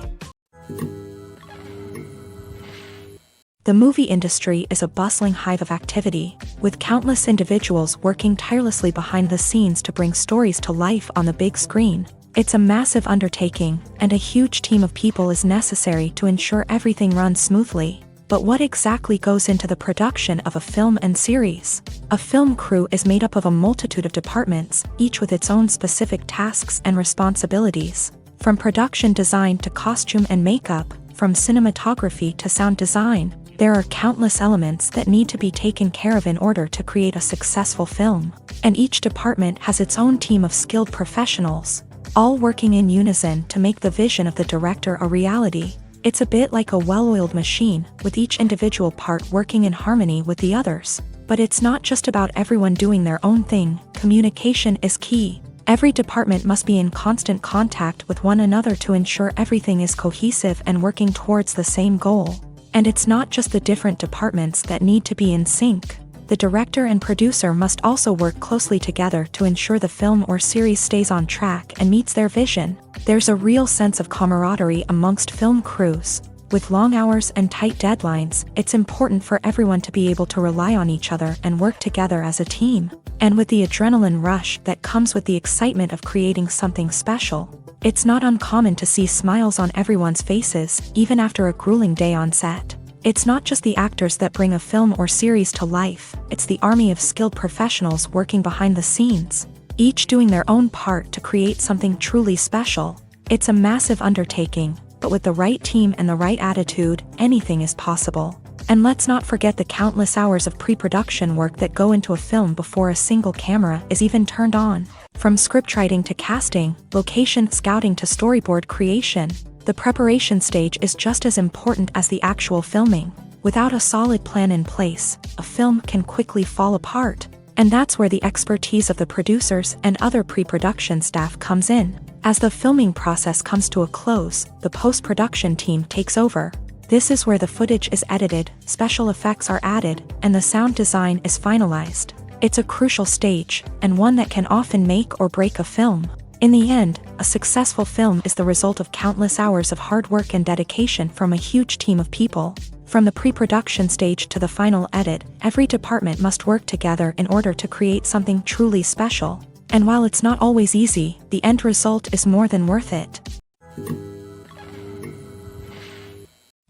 A: The movie industry is a bustling hive of activity, with countless individuals working tirelessly behind the scenes to bring stories to life on the big screen. It's a massive undertaking, and a huge team of people is necessary to ensure everything runs smoothly. But what exactly goes into the production of a film and series? A film crew is made up of a multitude of departments, each with its own specific tasks and responsibilities. From production design to costume and makeup, from cinematography to sound design, there are countless elements that need to be taken care of in order to create a successful film. And each department has its own team of skilled professionals, all working in unison to make the vision of the director a reality. It's a bit like a well-oiled machine, with each individual part working in harmony with the others. But it's not just about everyone doing their own thing. Communication is key. Every department must be in constant contact with one another to ensure everything is cohesive and working towards the same goal. And it's not just the different departments that need to be in sync. The director and producer must also work closely together to ensure the film or series stays on track and meets their vision. There's a real sense of camaraderie amongst film crews. With long hours and tight deadlines, it's important for everyone to be able to rely on each other and work together as a team. And with the adrenaline rush that comes with the excitement of creating something special, it's not uncommon to see smiles on everyone's faces, even after a grueling day on set. It's not just the actors that bring a film or series to life, it's the army of skilled professionals working behind the scenes, each doing their own part to create something truly special. It's a massive undertaking, but with the right team and the right attitude, anything is possible. And let's not forget the countless hours of pre-production work that go into a film before a single camera is even turned on. From scriptwriting to casting, location scouting to storyboard creation, the preparation stage is just as important as the actual filming. Without a solid plan in place, a film can quickly fall apart. And that's where the expertise of the producers and other pre-production staff comes in. As the filming process comes to a close, the post-production team takes over. This is where the footage is edited, special effects are added, and the sound design is finalized. It's a crucial stage, and one that can often make or break a film. In the end, a successful film is the result of countless hours of hard work and dedication from a huge team of people. From the pre-production stage to the final edit, every department must work together in order to create something truly special. And while it's not always easy, the end result is more than worth it.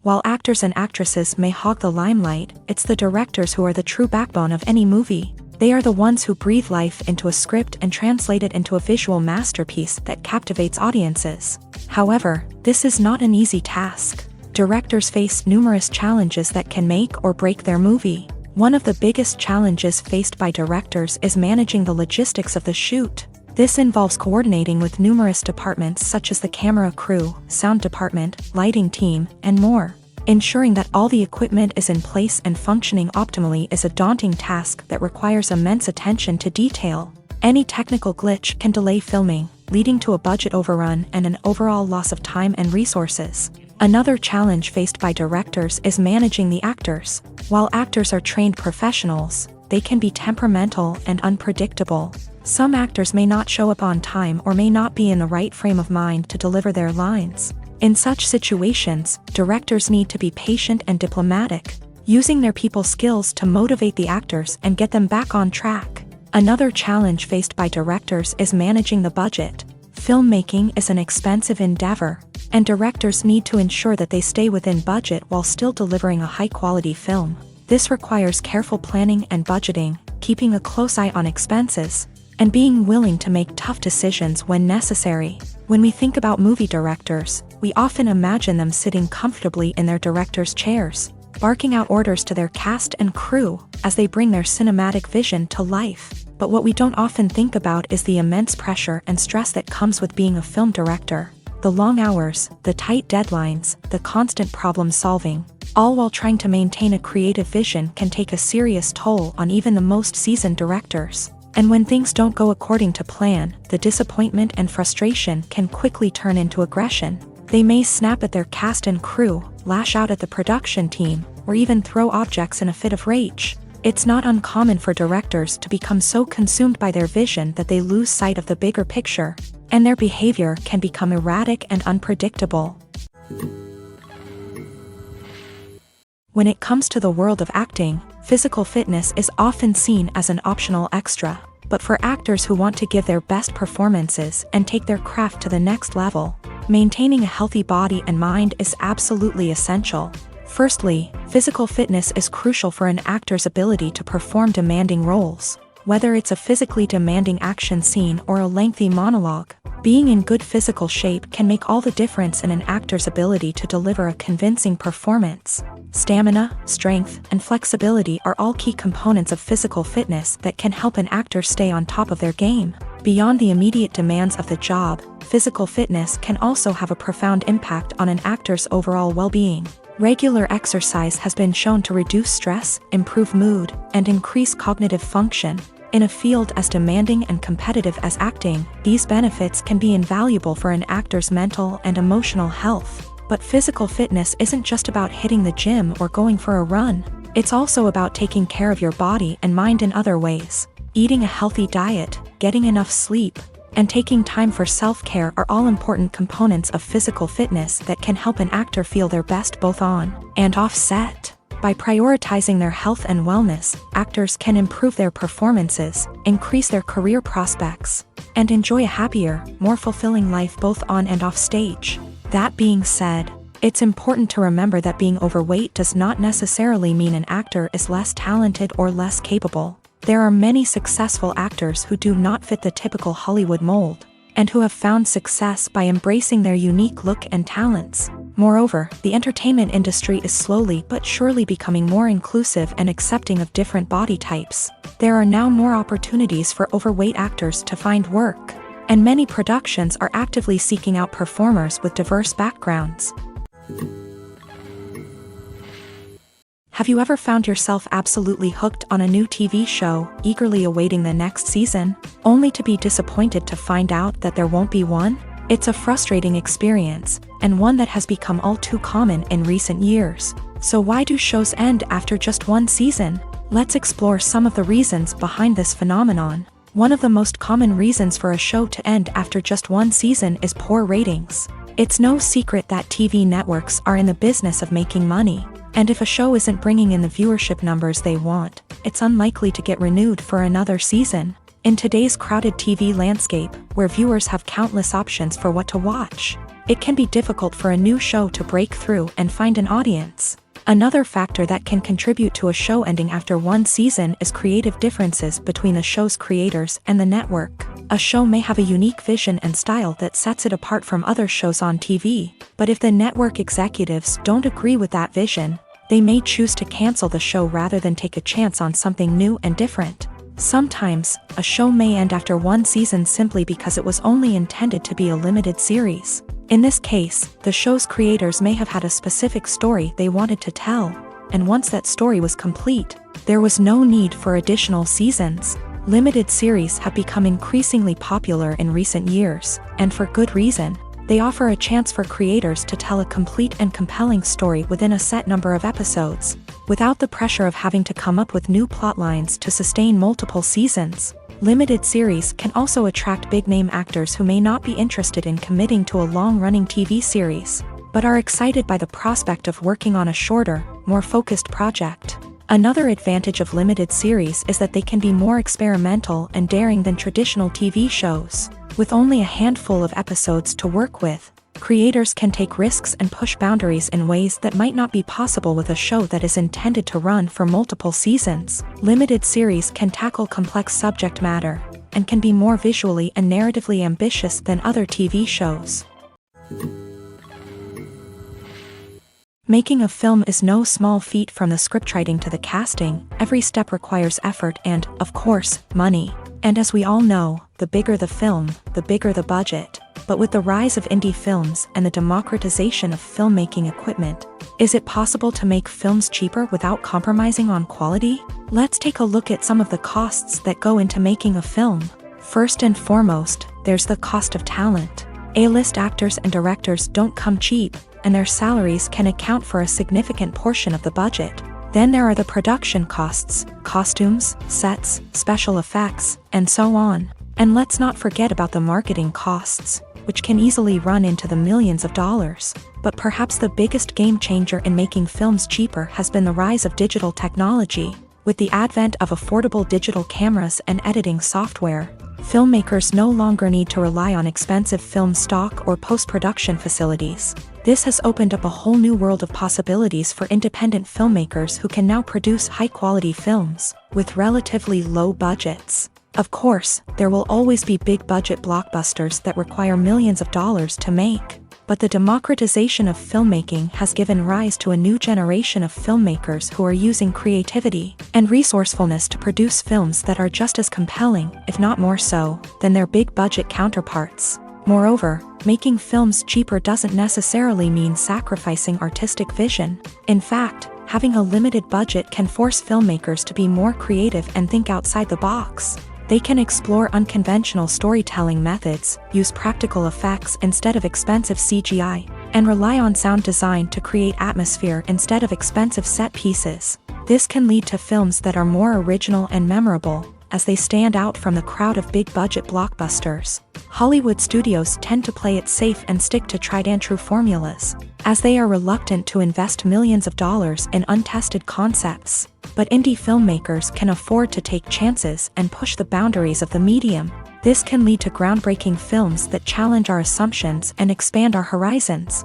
A: While actors and actresses may hog the limelight, it's the directors who are the true backbone of any movie. They are the ones who breathe life into a script and translate it into a visual masterpiece that captivates audiences. However, this is not an easy task. Directors face numerous challenges that can make or break their movie. One of the biggest challenges faced by directors is managing the logistics of the shoot. This involves coordinating with numerous departments such as the camera crew, sound department, lighting team, and more. Ensuring that all the equipment is in place and functioning optimally is a daunting task that requires immense attention to detail. Any technical glitch can delay filming, leading to a budget overrun and an overall loss of time and resources. Another challenge faced by directors is managing the actors. While actors are trained professionals, they can be temperamental and unpredictable. Some actors may not show up on time or may not be in the right frame of mind to deliver their lines. In such situations, directors need to be patient and diplomatic, using their people skills to motivate the actors and get them back on track. Another challenge faced by directors is managing the budget. Filmmaking is an expensive endeavor, and directors need to ensure that they stay within budget while still delivering a high-quality film. This requires careful planning and budgeting, keeping a close eye on expenses, and being willing to make tough decisions when necessary. When we think about movie directors, we often imagine them sitting comfortably in their director's chairs. barking out orders to their cast and crew as they bring their cinematic vision to life. But what we don't often think about is the immense pressure and stress that comes with being a film director. The long hours, the tight deadlines, the constant problem solving, all while trying to maintain a creative vision can take a serious toll on even the most seasoned directors. And when things don't go according to plan, the disappointment and frustration can quickly turn into aggression. They may snap at their cast and crew, lash out at the production team, or even throw objects in a fit of rage. It's not uncommon for directors to become so consumed by their vision that they lose sight of the bigger picture, and their behavior can become erratic and unpredictable. When it comes to the world of acting, physical fitness is often seen as an optional extra. But for actors who want to give their best performances and take their craft to the next level, maintaining a healthy body and mind is absolutely essential. Firstly, physical fitness is crucial for an actor's ability to perform demanding roles. Whether it's a physically demanding action scene or a lengthy monologue, being in good physical shape can make all the difference in an actor's ability to deliver a convincing performance. Stamina, strength, and flexibility are all key components of physical fitness that can help an actor stay on top of their game. Beyond the immediate demands of the job, physical fitness can also have a profound impact on an actor's overall well-being. Regular exercise has been shown to reduce stress, improve mood, and increase cognitive function. In a field as demanding and competitive as acting, these benefits can be invaluable for an actor's mental and emotional health. But physical fitness isn't just about hitting the gym or going for a run. It's also about taking care of your body and mind in other ways. Eating a healthy diet, getting enough sleep, and taking time for self-care are all important components of physical fitness that can help an actor feel their best both on and off set. By prioritizing their health and wellness, actors can improve their performances, increase their career prospects, and enjoy a happier, more fulfilling life both on and off stage. That being said, it's important to remember that being overweight does not necessarily mean an actor is less talented or less capable. There are many successful actors who do not fit the typical Hollywood mold, and who have found success by embracing their unique look and talents. Moreover, the entertainment industry is slowly but surely becoming more inclusive and accepting of different body types. There are now more opportunities for overweight actors to find work, and many productions are actively seeking out performers with diverse backgrounds. Have you ever found yourself absolutely hooked on a new TV show, eagerly awaiting the next season, only to be disappointed to find out that there won't be one? It's a frustrating experience, and one that has become all too common in recent years. So why do shows end after just one season? Let's explore some of the reasons behind this phenomenon. One of the most common reasons for a show to end after just one season is poor ratings. It's no secret that TV networks are in the business of making money. And if a show isn't bringing in the viewership numbers they want, it's unlikely to get renewed for another season. In today's crowded TV landscape, where viewers have countless options for what to watch, it can be difficult for a new show to break through and find an audience. Another factor that can contribute to a show ending after one season is creative differences between the show's creators and the network. A show may have a unique vision and style that sets it apart from other shows on TV, but if the network executives don't agree with that vision, they may choose to cancel the show rather than take a chance on something new and different. Sometimes, a show may end after one season simply because it was only intended to be a limited series. In this case, the show's creators may have had a specific story they wanted to tell, and once that story was complete, there was no need for additional seasons. Limited series have become increasingly popular in recent years, and for good reason. They offer a chance for creators to tell a complete and compelling story within a set number of episodes, without the pressure of having to come up with new plotlines to sustain multiple seasons. Limited series can also attract big-name actors who may not be interested in committing to a long-running TV series, but are excited by the prospect of working on a shorter, more focused project. Another advantage of limited series is that they can be more experimental and daring than traditional TV shows. With only a handful of episodes to work with, creators can take risks and push boundaries in ways that might not be possible with a show that is intended to run for multiple seasons. Limited series can tackle complex subject matter, and can be more visually and narratively ambitious than other TV shows. Making a film is no small feat. From the scriptwriting to the casting, every step requires effort and, of course, money. And as we all know, the bigger the film, the bigger the budget. But with the rise of indie films and the democratization of filmmaking equipment, is it possible to make films cheaper without compromising on quality? Let's take a look at some of the costs that go into making a film. First and foremost, there's the cost of talent. A-list actors and directors don't come cheap, and their salaries can account for a significant portion of the budget. Then there are the production costs, costumes, sets, special effects, and so on. And let's not forget about the marketing costs, which can easily run into the millions of dollars. But perhaps the biggest game changer in making films cheaper has been the rise of digital technology. With the advent of affordable digital cameras and editing software, filmmakers no longer need to rely on expensive film stock or post-production facilities. This has opened up a whole new world of possibilities for independent filmmakers who can now produce high-quality films with relatively low budgets. Of course, there will always be big-budget blockbusters that require millions of dollars to make. But the democratization of filmmaking has given rise to a new generation of filmmakers who are using creativity and resourcefulness to produce films that are just as compelling, if not more so, than their big-budget counterparts. Moreover, making films cheaper doesn't necessarily mean sacrificing artistic vision. In fact, having a limited budget can force filmmakers to be more creative and think outside the box. They can explore unconventional storytelling methods, use practical effects instead of expensive CGI, and rely on sound design to create atmosphere instead of expensive set pieces. This can lead to films that are more original and memorable, as they stand out from the crowd of big-budget blockbusters. Hollywood studios tend to play it safe and stick to tried-and-true formulas, as they are reluctant to invest millions of dollars in untested concepts. But indie filmmakers can afford to take chances and push the boundaries of the medium. This can lead to groundbreaking films that challenge our assumptions and expand our horizons.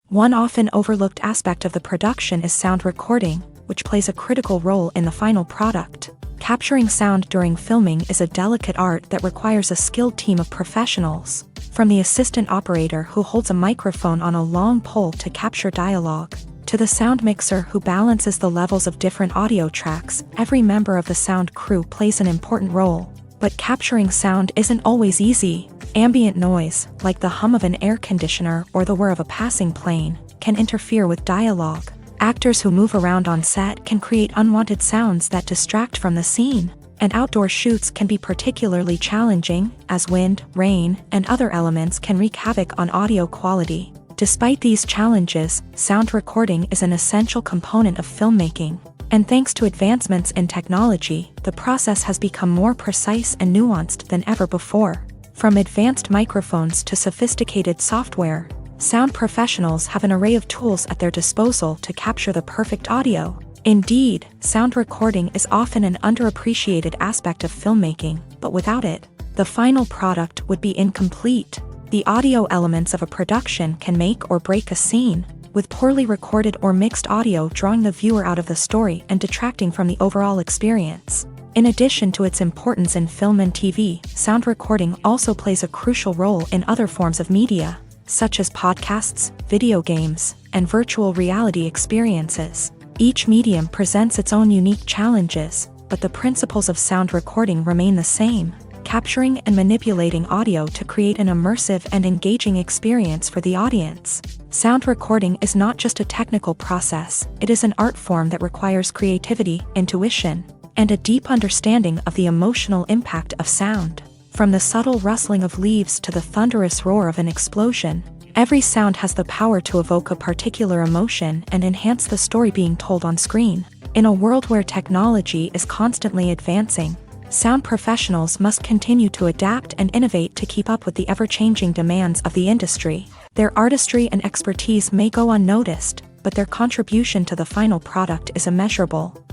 A: One often overlooked aspect of the production is sound recording, which plays a critical role in the final product. Capturing sound during filming is a delicate art that requires a skilled team of professionals. From the assistant operator who holds a microphone on a long pole to capture dialogue, to the sound mixer who balances the levels of different audio tracks, every member of the sound crew plays an important role. But capturing sound isn't always easy. Ambient noise, like the hum of an air conditioner or the whir of a passing plane, can interfere with dialogue. Actors who move around on set can create unwanted sounds that distract from the scene. And outdoor shoots can be particularly challenging, as wind, rain, and other elements can wreak havoc on audio quality. Despite these challenges, sound recording is an essential component of filmmaking. And thanks to advancements in technology, the process has become more precise and nuanced than ever before. From advanced microphones to sophisticated software, sound professionals have an array of tools at their disposal to capture the perfect audio. Indeed, sound recording is often an underappreciated aspect of filmmaking, but without it, the final product would be incomplete. The audio elements of a production can make or break a scene, with poorly recorded or mixed audio drawing the viewer out of the story and detracting from the overall experience. In addition to its importance in film and TV, sound recording also plays a crucial role in other forms of media, such as podcasts, video games, and virtual reality experiences. Each medium presents its own unique challenges, but the principles of sound recording remain the same: capturing and manipulating audio to create an immersive and engaging experience for the audience. Sound recording is not just a technical process, it is an art form that requires creativity, intuition, and a deep understanding of the emotional impact of sound. From the subtle rustling of leaves to the thunderous roar of an explosion, every sound has the power to evoke a particular emotion and enhance the story being told on screen. In a world where technology is constantly advancing, sound professionals must continue to adapt and innovate to keep up with the ever-changing demands of the industry. Their artistry and expertise may go unnoticed, but their contribution to the final product is immeasurable.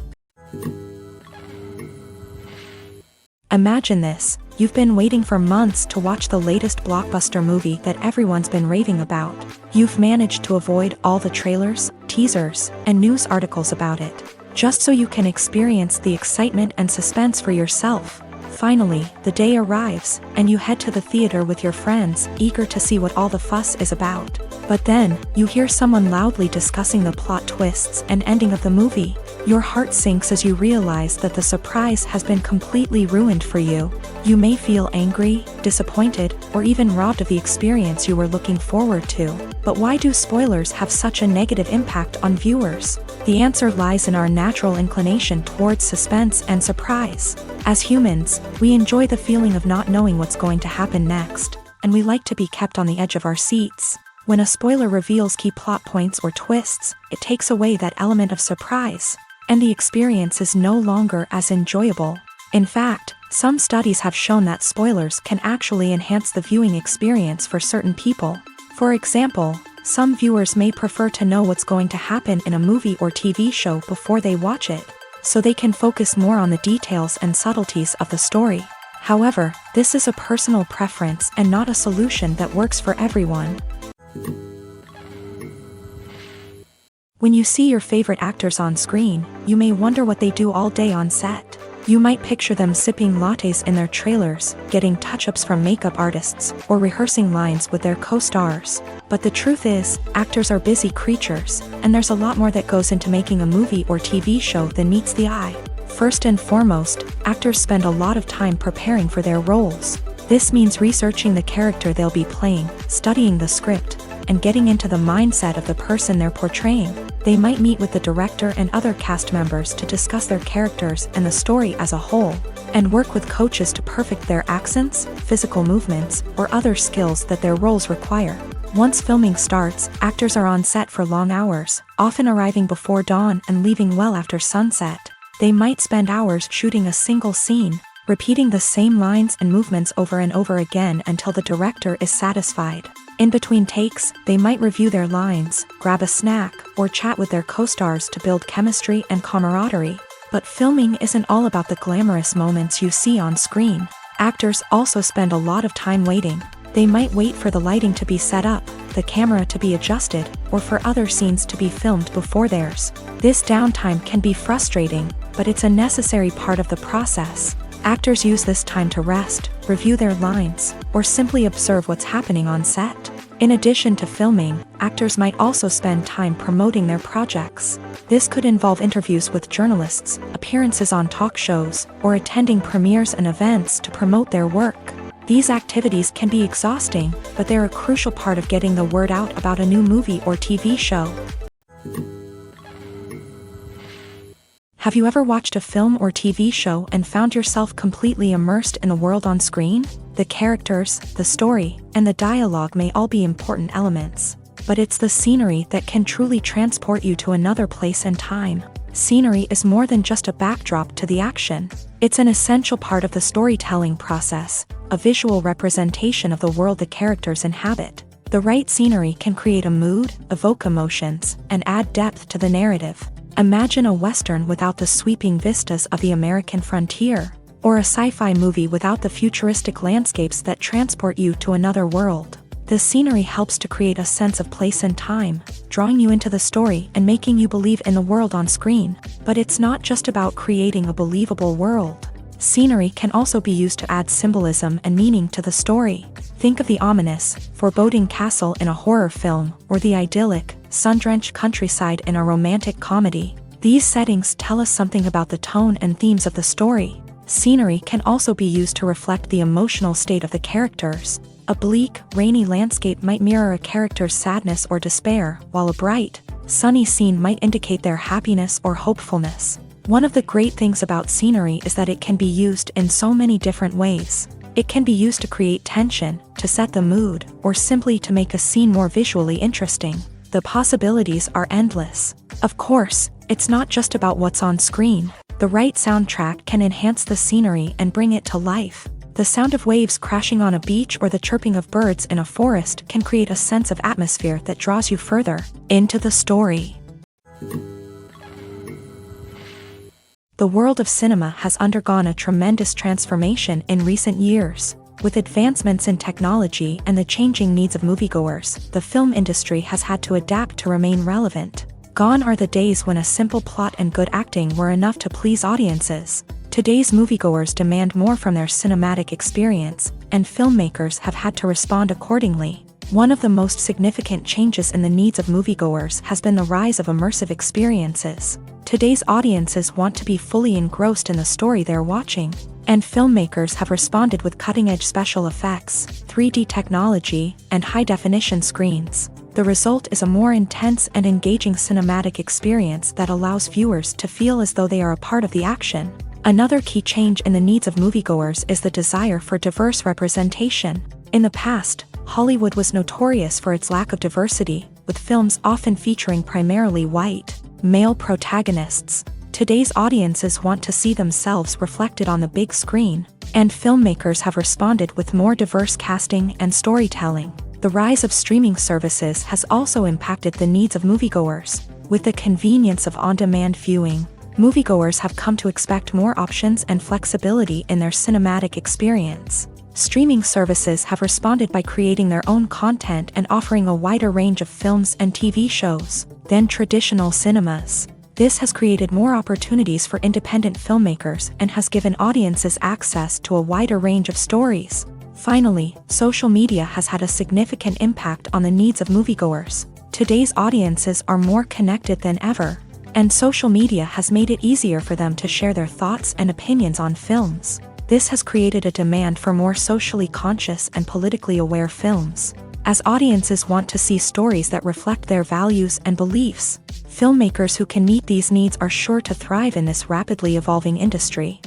A: Imagine this: you've been waiting for months to watch the latest blockbuster movie that everyone's been raving about. You've managed to avoid all the trailers, teasers, and news articles about it, just so you can experience the excitement and suspense for yourself. Finally, the day arrives, and you head to the theater with your friends, eager to see what all the fuss is about. But then, you hear someone loudly discussing the plot twists and ending of the movie. Your heart sinks as you realize that the surprise has been completely ruined for you. You may feel angry, disappointed, or even robbed of the experience you were looking forward to. But why do spoilers have such a negative impact on viewers? The answer lies in our natural inclination towards suspense and surprise. As humans, we enjoy the feeling of not knowing what's going to happen next, and we like to be kept on the edge of our seats. When a spoiler reveals key plot points or twists, it takes away that element of surprise, and the experience is no longer as enjoyable. In fact, some studies have shown that spoilers can actually enhance the viewing experience for certain people. For example, some viewers may prefer to know what's going to happen in a movie or TV show before they watch it, so they can focus more on the details and subtleties of the story. However, this is a personal preference and not a solution that works for everyone. When you see your favorite actors on screen, you may wonder what they do all day on set. You might picture them sipping lattes in their trailers, getting touch-ups from makeup artists, or rehearsing lines with their co-stars. But the truth is, actors are busy creatures, and there's a lot more that goes into making a movie or TV show than meets the eye. First and foremost, actors spend a lot of time preparing for their roles. This means researching the character they'll be playing, studying the script, and getting into the mindset of the person they're portraying. They might meet with the director and other cast members to discuss their characters and the story as a whole, and work with coaches to perfect their accents, physical movements, or other skills that their roles require. Once filming starts, actors are on set for long hours, often arriving before dawn and leaving well after sunset. They might spend hours shooting a single scene, repeating the same lines and movements over and over again until the director is satisfied. In between takes, they might review their lines, grab a snack, or chat with their co-stars to build chemistry and camaraderie. But filming isn't all about the glamorous moments you see on screen. Actors also spend a lot of time waiting. They might wait for the lighting to be set up, the camera to be adjusted, or for other scenes to be filmed before theirs. This downtime can be frustrating, but it's a necessary part of the process. Actors use this time to rest, review their lines, or simply observe what's happening on set. In addition to filming, actors might also spend time promoting their projects. This could involve interviews with journalists, appearances on talk shows, or attending premieres and events to promote their work. These activities can be exhausting, but they're a crucial part of getting the word out about a new movie or TV show. Have you ever watched a film or TV show and found yourself completely immersed in the world on screen? The characters, the story, and the dialogue may all be important elements, but it's the scenery that can truly transport you to another place and time. Scenery is more than just a backdrop to the action. It's an essential part of the storytelling process, a visual representation of the world the characters inhabit. The right scenery can create a mood, evoke emotions, and add depth to the narrative. Imagine a Western without the sweeping vistas of the American frontier, or a sci-fi movie without the futuristic landscapes that transport you to another world. The scenery helps to create a sense of place and time, drawing you into the story and making you believe in the world on screen. But it's not just about creating a believable world. Scenery can also be used to add symbolism and meaning to the story. Think of the ominous, foreboding castle in a horror film, or the idyllic, sun-drenched countryside in a romantic comedy. These settings tell us something about the tone and themes of the story. Scenery can also be used to reflect the emotional state of the characters. A bleak, rainy landscape might mirror a character's sadness or despair, while a bright, sunny scene might indicate their happiness or hopefulness. One of the great things about scenery is that it can be used in so many different ways. It can be used to create tension, to set the mood, or simply to make a scene more visually interesting. The possibilities are endless. Of course, it's not just about what's on screen. The right soundtrack can enhance the scenery and bring it to life. The sound of waves crashing on a beach or the chirping of birds in a forest can create a sense of atmosphere that draws you further into the story. The world of cinema has undergone a tremendous transformation in recent years. With advancements in technology and the changing needs of moviegoers, the film industry has had to adapt to remain relevant. Gone are the days when a simple plot and good acting were enough to please audiences. Today's moviegoers demand more from their cinematic experience, and filmmakers have had to respond accordingly. One of the most significant changes in the needs of moviegoers has been the rise of immersive experiences. Today's audiences want to be fully engrossed in the story they're watching, and filmmakers have responded with cutting-edge special effects, 3D technology, and high-definition screens. The result is a more intense and engaging cinematic experience that allows viewers to feel as though they are a part of the action. Another key change in the needs of moviegoers is the desire for diverse representation. In the past, Hollywood was notorious for its lack of diversity, with films often featuring primarily white, male protagonists. Today's audiences want to see themselves reflected on the big screen, and filmmakers have responded with more diverse casting and storytelling. The rise of streaming services has also impacted the needs of moviegoers. With the convenience of on-demand viewing, moviegoers have come to expect more options and flexibility in their cinematic experience. Streaming services have responded by creating their own content and offering a wider range of films and TV shows than traditional cinemas. This has created more opportunities for independent filmmakers and has given audiences access to a wider range of stories. Finally, social media has had a significant impact on the needs of moviegoers. Today's audiences are more connected than ever, and social media has made it easier for them to share their thoughts and opinions on films. This has created a demand for more socially conscious and politically aware films. As audiences want to see stories that reflect their values and beliefs, filmmakers who can meet these needs are sure to thrive in this rapidly evolving industry.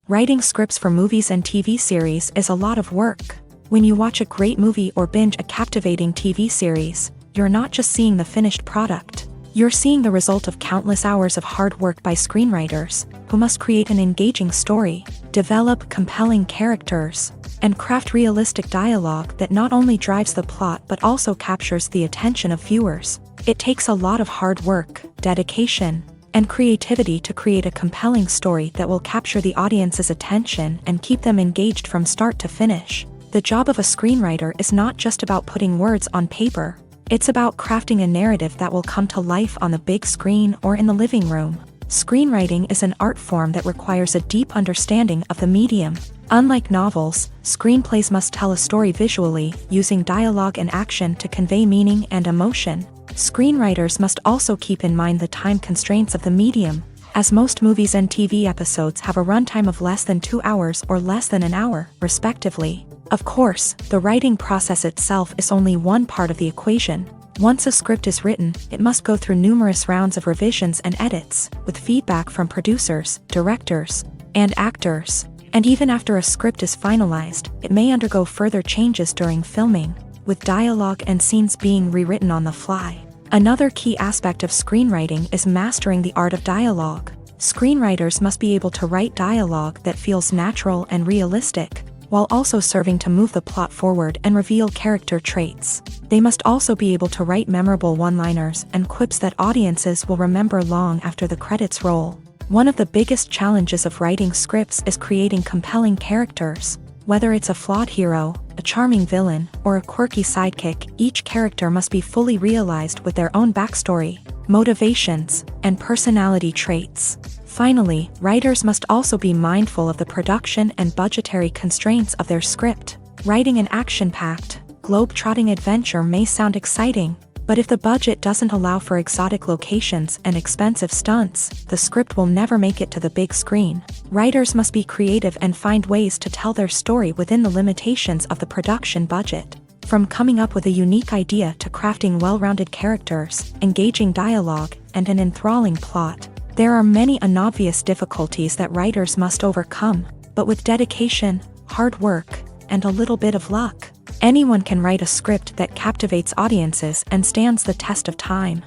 A: Writing scripts for movies and TV series is a lot of work. When you watch a great movie or binge a captivating TV series, you're not just seeing the finished product. You're seeing the result of countless hours of hard work by screenwriters, who must create an engaging story, develop compelling characters, and craft realistic dialogue that not only drives the plot but also captures the attention of viewers. It takes a lot of hard work, dedication, and creativity to create a compelling story that will capture the audience's attention and keep them engaged from start to finish. The job of a screenwriter is not just about putting words on paper. It's about crafting a narrative that will come to life on the big screen or in the living room. Screenwriting is an art form that requires a deep understanding of the medium. Unlike novels, screenplays must tell a story visually, using dialogue and action to convey meaning and emotion. Screenwriters must also keep in mind the time constraints of the medium, as most movies and TV episodes have a runtime of less than 2 hours or less than an hour, respectively. Of course, the writing process itself is only one part of the equation. Once a script is written, it must go through numerous rounds of revisions and edits, with feedback from producers, directors, and actors. And even after a script is finalized, it may undergo further changes during filming, with dialogue and scenes being rewritten on the fly. Another key aspect of screenwriting is mastering the art of dialogue. Screenwriters must be able to write dialogue that feels natural and realistic, while also serving to move the plot forward and reveal character traits. They must also be able to write memorable one-liners and quips that audiences will remember long after the credits roll. One of the biggest challenges of writing scripts is creating compelling characters. Whether it's a flawed hero, a charming villain, or a quirky sidekick, each character must be fully realized with their own backstory, motivations, and personality traits. Finally, writers must also be mindful of the production and budgetary constraints of their script. Writing an action-packed, globe-trotting adventure may sound exciting, but if the budget doesn't allow for exotic locations and expensive stunts, the script will never make it to the big screen. Writers must be creative and find ways to tell their story within the limitations of the production budget. From coming up with a unique idea to crafting well-rounded characters, engaging dialogue, and an enthralling plot, there are many unobvious difficulties that writers must overcome, but with dedication, hard work, and a little bit of luck, anyone can write a script that captivates audiences and stands the test of time.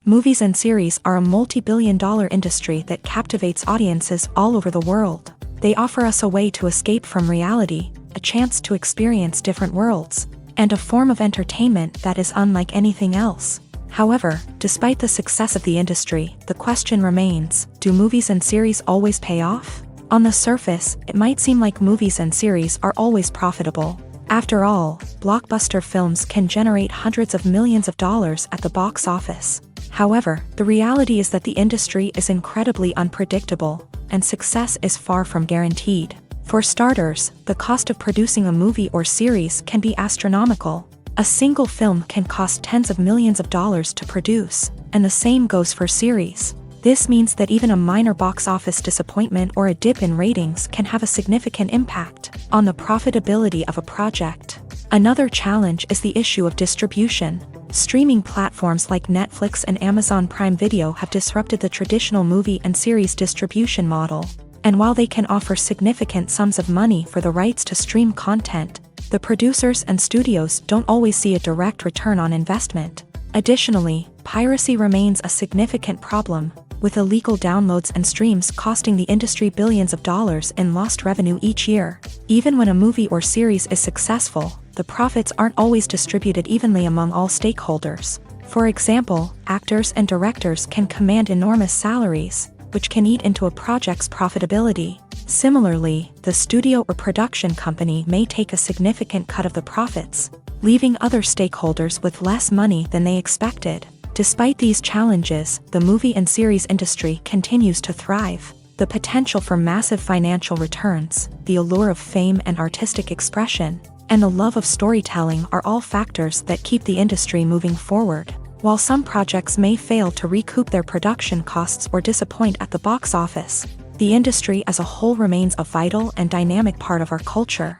A: Movies and series are a multi-billion-dollar industry that captivates audiences all over the world. They offer us a way to escape from reality, a chance to experience different worlds, and a form of entertainment that is unlike anything else. However, despite the success of the industry, the question remains, do movies and series always pay off? On the surface, it might seem like movies and series are always profitable. After all, blockbuster films can generate hundreds of millions of dollars at the box office. However, the reality is that the industry is incredibly unpredictable, and success is far from guaranteed. For starters, the cost of producing a movie or series can be astronomical. A single film can cost tens of millions of dollars to produce, and the same goes for series. This means that even a minor box office disappointment or a dip in ratings can have a significant impact on the profitability of a project. Another challenge is the issue of distribution. Streaming platforms like Netflix and Amazon Prime Video have disrupted the traditional movie and series distribution model. And while they can offer significant sums of money for the rights to stream content, the producers and studios don't always see a direct return on investment. Additionally, piracy remains a significant problem, with illegal downloads and streams costing the industry billions of dollars in lost revenue each year. Even when a movie or series is successful, the profits aren't always distributed evenly among all stakeholders. For example, actors and directors can command enormous salaries, which can eat into a project's profitability. Similarly, the studio or production company may take a significant cut of the profits, leaving other stakeholders with less money than they expected. Despite these challenges, the movie and series industry continues to thrive. The potential for massive financial returns, the allure of fame and artistic expression, and the love of storytelling are all factors that keep the industry moving forward. While some projects may fail to recoup their production costs or disappoint at the box office, the industry as a whole remains a vital and dynamic part of our culture.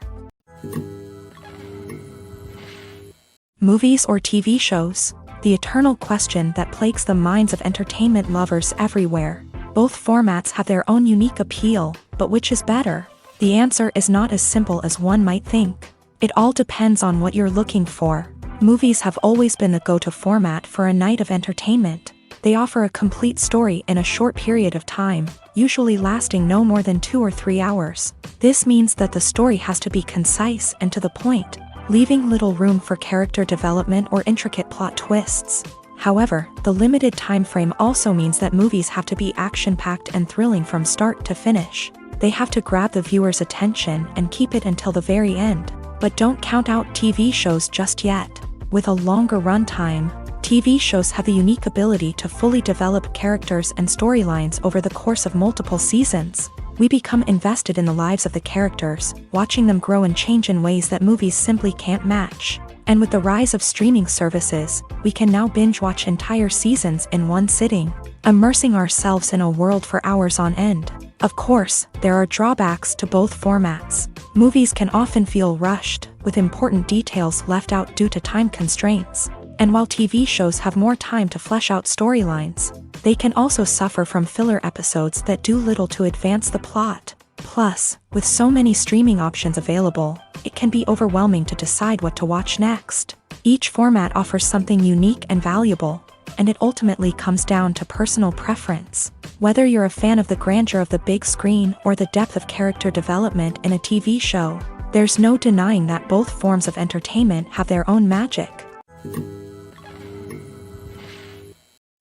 A: Movies or TV shows? The eternal question that plagues the minds of entertainment lovers everywhere. Both formats have their own unique appeal, but which is better? The answer is not as simple as one might think. It all depends on what you're looking for. Movies have always been the go-to format for a night of entertainment. They offer a complete story in a short period of time, usually lasting no more than 2 or 3 hours. This means that the story has to be concise and to the point, leaving little room for character development or intricate plot twists. However, the limited time frame also means that movies have to be action-packed and thrilling from start to finish. They have to grab the viewer's attention and keep it until the very end. But don't count out TV shows just yet. With a longer runtime, TV shows have the unique ability to fully develop characters and storylines over the course of multiple seasons. We become invested in the lives of the characters, watching them grow and change in ways that movies simply can't match. And with the rise of streaming services, we can now binge-watch entire seasons in one sitting, immersing ourselves in a world for hours on end. Of course, there are drawbacks to both formats. Movies can often feel rushed, with important details left out due to time constraints. And while TV shows have more time to flesh out storylines, they can also suffer from filler episodes that do little to advance the plot. Plus, with so many streaming options available, it can be overwhelming to decide what to watch next. Each format offers something unique and valuable, and it ultimately comes down to personal preference. Whether you're a fan of the grandeur of the big screen or the depth of character development in a TV show, there's no denying that both forms of entertainment have their own magic.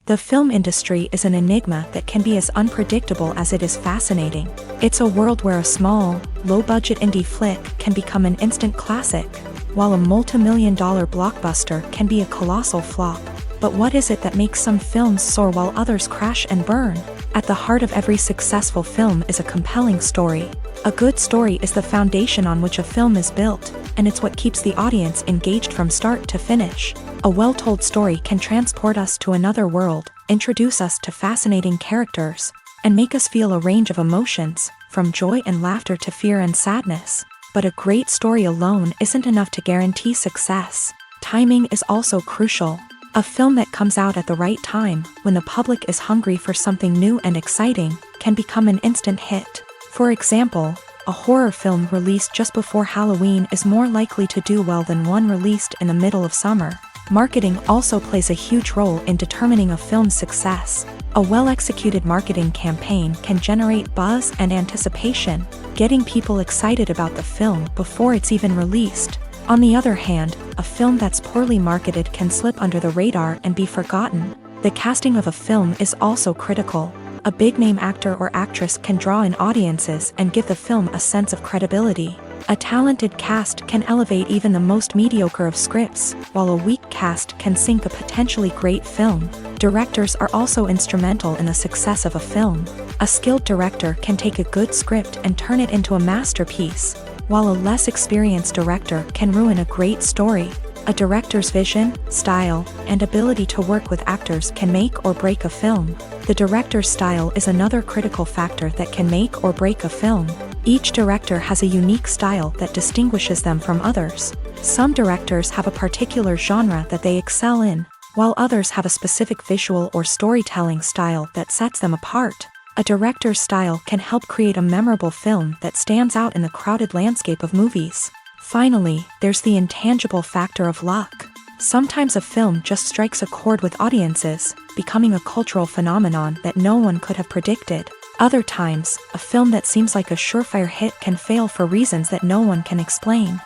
A: The film industry is an enigma that can be as unpredictable as it is fascinating. It's a world where a small, low-budget indie flick can become an instant classic, while a multi-million-dollar blockbuster can be a colossal flop. But what is it that makes some films soar while others crash and burn? At the heart of every successful film is a compelling story. A good story is the foundation on which a film is built, and it's what keeps the audience engaged from start to finish. A well-told story can transport us to another world, introduce us to fascinating characters, and make us feel a range of emotions, from joy and laughter to fear and sadness. But a great story alone isn't enough to guarantee success. Timing is also crucial. A film that comes out at the right time, when the public is hungry for something new and exciting, can become an instant hit. For example, a horror film released just before Halloween is more likely to do well than one released in the middle of summer. Marketing also plays a huge role in determining a film's success. A well-executed marketing campaign can generate buzz and anticipation, getting people excited about the film before it's even released. On the other hand, a film that's poorly marketed can slip under the radar and be forgotten. The casting of a film is also critical. A big-name actor or actress can draw in audiences and give the film a sense of credibility. A talented cast can elevate even the most mediocre of scripts, while a weak cast can sink a potentially great film. Directors are also instrumental in the success of a film. A skilled director can take a good script and turn it into a masterpiece, while a less experienced director can ruin a great story. A director's vision, style, and ability to work with actors can make or break a film. The director's style is another critical factor that can make or break a film. Each director has a unique style that distinguishes them from others. Some directors have a particular genre that they excel in, while others have a specific visual or storytelling style that sets them apart. A director's style can help create a memorable film that stands out in the crowded landscape of movies. Finally, there's the intangible factor of luck. Sometimes a film just strikes a chord with audiences, becoming a cultural phenomenon that no one could have predicted. Other times, a film that seems like a surefire hit can fail for reasons that no one can explain.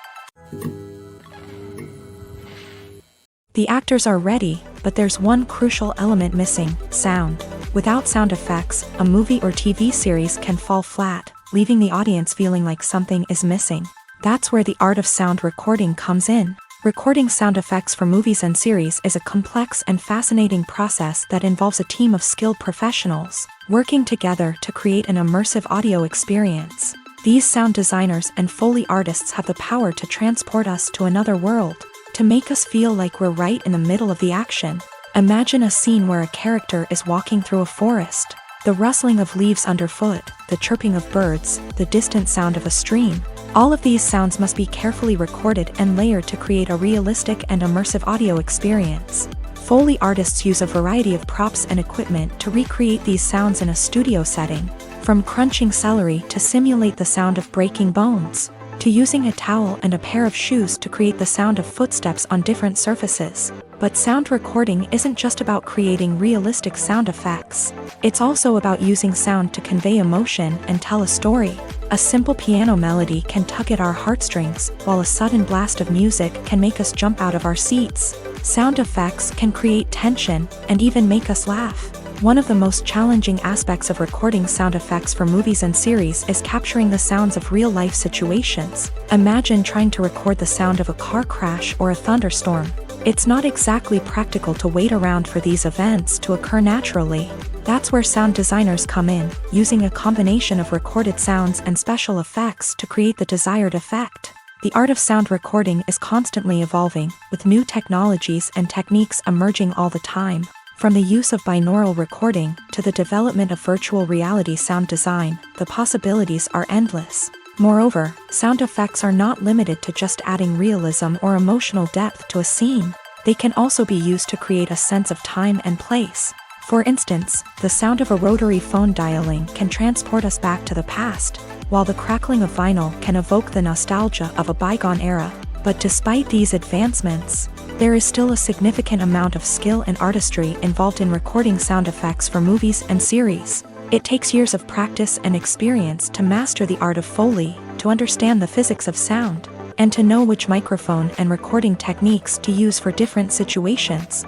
A: The actors are ready, but there's one crucial element missing: sound. Without sound effects, a movie or TV series can fall flat, leaving the audience feeling like something is missing. That's where the art of sound recording comes in. Recording sound effects for movies and series is a complex and fascinating process that involves a team of skilled professionals working together to create an immersive audio experience. These sound designers and Foley artists have the power to transport us to another world, to make us feel like we're right in the middle of the action. Imagine a scene where a character is walking through a forest. The rustling of leaves underfoot, the chirping of birds, the distant sound of a stream. All of these sounds must be carefully recorded and layered to create a realistic and immersive audio experience. Foley artists use a variety of props and equipment to recreate these sounds in a studio setting, from crunching celery to simulate the sound of breaking bones, to using a towel and a pair of shoes to create the sound of footsteps on different surfaces. But sound recording isn't just about creating realistic sound effects. It's also about using sound to convey emotion and tell a story. A simple piano melody can tug at our heartstrings, while a sudden blast of music can make us jump out of our seats. Sound effects can create tension and even make us laugh. One of the most challenging aspects of recording sound effects for movies and series is capturing the sounds of real-life situations. Imagine trying to record the sound of a car crash or a thunderstorm. It's not exactly practical to wait around for these events to occur naturally. That's where sound designers come in, using a combination of recorded sounds and special effects to create the desired effect. The art of sound recording is constantly evolving, with new technologies and techniques emerging all the time. From the use of binaural recording to the development of virtual reality sound design, the possibilities are endless. Moreover, sound effects are not limited to just adding realism or emotional depth to a scene. They can also be used to create a sense of time and place. For instance, the sound of a rotary phone dialing can transport us back to the past, while the crackling of vinyl can evoke the nostalgia of a bygone era. But despite these advancements, there is still a significant amount of skill and artistry involved in recording sound effects for movies and series. It takes years of practice and experience to master the art of Foley, to understand the physics of sound, and to know which microphone and recording techniques to use for different situations.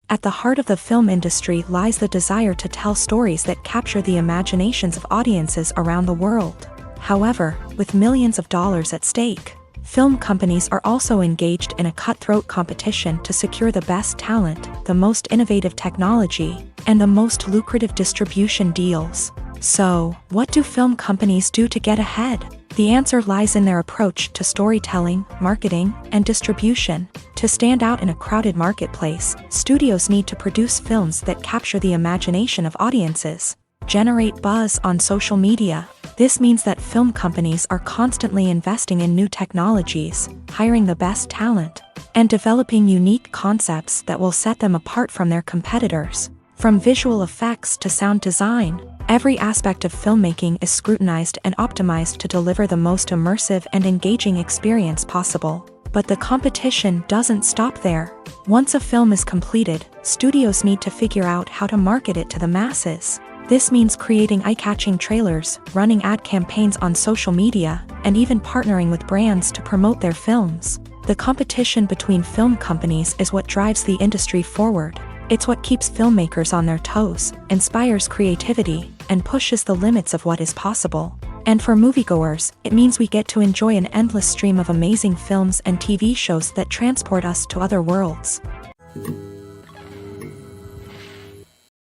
A: At the heart of the film industry lies the desire to tell stories that capture the imaginations of audiences around the world. However, with millions of dollars at stake, film companies are also engaged in a cutthroat competition to secure the best talent, the most innovative technology, and the most lucrative distribution deals. So, what do film companies do to get ahead? The answer lies in their approach to storytelling, marketing, and distribution. To stand out in a crowded marketplace, studios need to produce films that capture the imagination of audiences, generate buzz on social media. This means that film companies are constantly investing in new technologies, hiring the best talent, and developing unique concepts that will set them apart from their competitors. From visual effects to sound design, every aspect of filmmaking is scrutinized and optimized to deliver the most immersive and engaging experience possible. But the competition doesn't stop there. Once a film is completed, studios need to figure out how to market it to the masses. This means creating eye-catching trailers, running ad campaigns on social media, and even partnering with brands to promote their films. The competition between film companies is what drives the industry forward. It's what keeps filmmakers on their toes, inspires creativity, and pushes the limits of what is possible. And for moviegoers, it means we get to enjoy an endless stream of amazing films and TV shows that transport us to other worlds.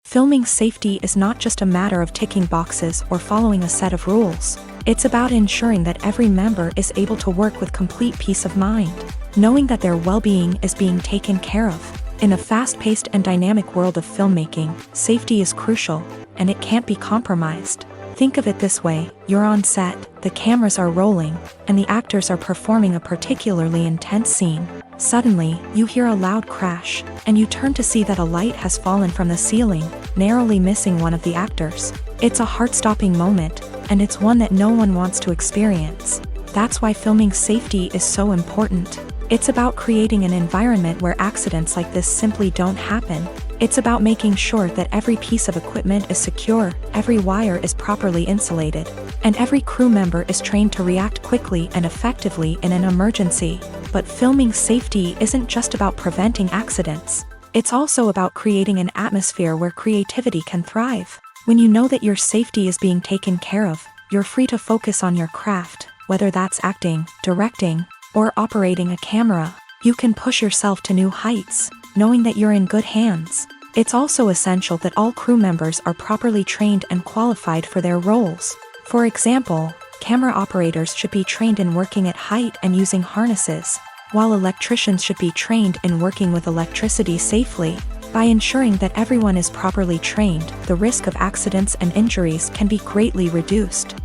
A: Filming safety is not just a matter of ticking boxes or following a set of rules. It's about ensuring that every member is able to work with complete peace of mind, knowing that their well-being is being taken care of. In a fast-paced and dynamic world of filmmaking, safety is crucial, and it can't be compromised. Think of it this way: you're on set, the cameras are rolling, and the actors are performing a particularly intense scene. Suddenly, you hear a loud crash, and you turn to see that a light has fallen from the ceiling, narrowly missing one of the actors. It's a heart-stopping moment, and it's one that no one wants to experience. That's why filming safety is so important. It's about creating an environment where accidents like this simply don't happen. It's about making sure that every piece of equipment is secure, every wire is properly insulated, and every crew member is trained to react quickly and effectively in an emergency. But filming safety isn't just about preventing accidents. It's also about creating an atmosphere where creativity can thrive. When you know that your safety is being taken care of, you're free to focus on your craft, whether that's acting, directing, or operating a camera. You can push yourself to new heights, knowing that you're in good hands. It's also essential that all crew members are properly trained and qualified for their roles. For example, camera operators should be trained in working at height and using harnesses, while electricians should be trained in working with electricity safely. By ensuring that everyone is properly trained, the risk of accidents and injuries can be greatly reduced.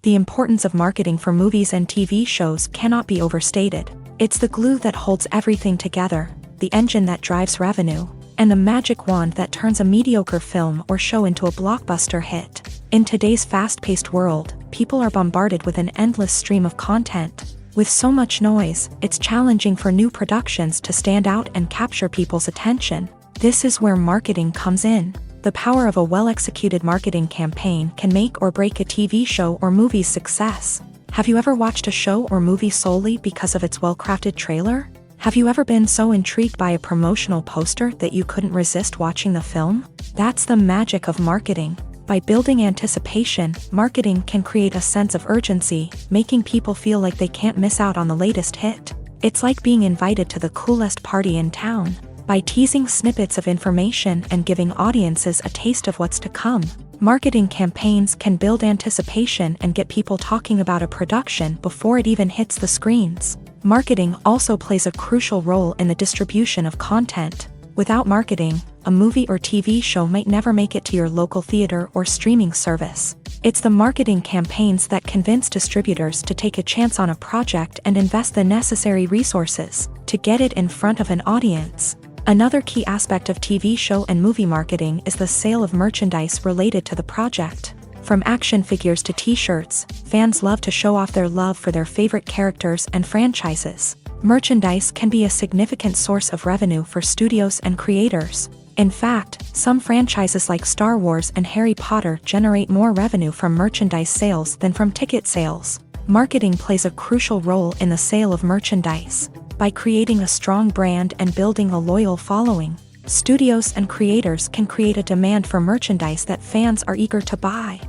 A: The importance of marketing for movies and TV shows cannot be overstated. It's the glue that holds everything together, the engine that drives revenue, and the magic wand that turns a mediocre film or show into a blockbuster hit. In today's fast-paced world, people are bombarded with an endless stream of content. With so much noise, it's challenging for new productions to stand out and capture people's attention. This is where marketing comes in. The power of a well-executed marketing campaign can make or break a TV show or movie's success. Have you ever watched a show or movie solely because of its well-crafted trailer? Have you ever been so intrigued by a promotional poster that you couldn't resist watching the film? That's the magic of marketing. By building anticipation, marketing can create a sense of urgency, making people feel like they can't miss out on the latest hit. It's like being invited to the coolest party in town. By teasing snippets of information and giving audiences a taste of what's to come, marketing campaigns can build anticipation and get people talking about a production before it even hits the screens. Marketing also plays a crucial role in the distribution of content. Without marketing, a movie or TV show might never make it to your local theater or streaming service. It's the marketing campaigns that convince distributors to take a chance on a project and invest the necessary resources to get it in front of an audience. Another key aspect of TV show and movie marketing is the sale of merchandise related to the project. From action figures to t-shirts, fans love to show off their love for their favorite characters and franchises. Merchandise can be a significant source of revenue for studios and creators. In fact, some franchises like Star Wars and Harry Potter generate more revenue from merchandise sales than from ticket sales. Marketing plays a crucial role in the sale of merchandise. By creating a strong brand and building a loyal following, studios and creators can create a demand for merchandise that fans are eager to buy.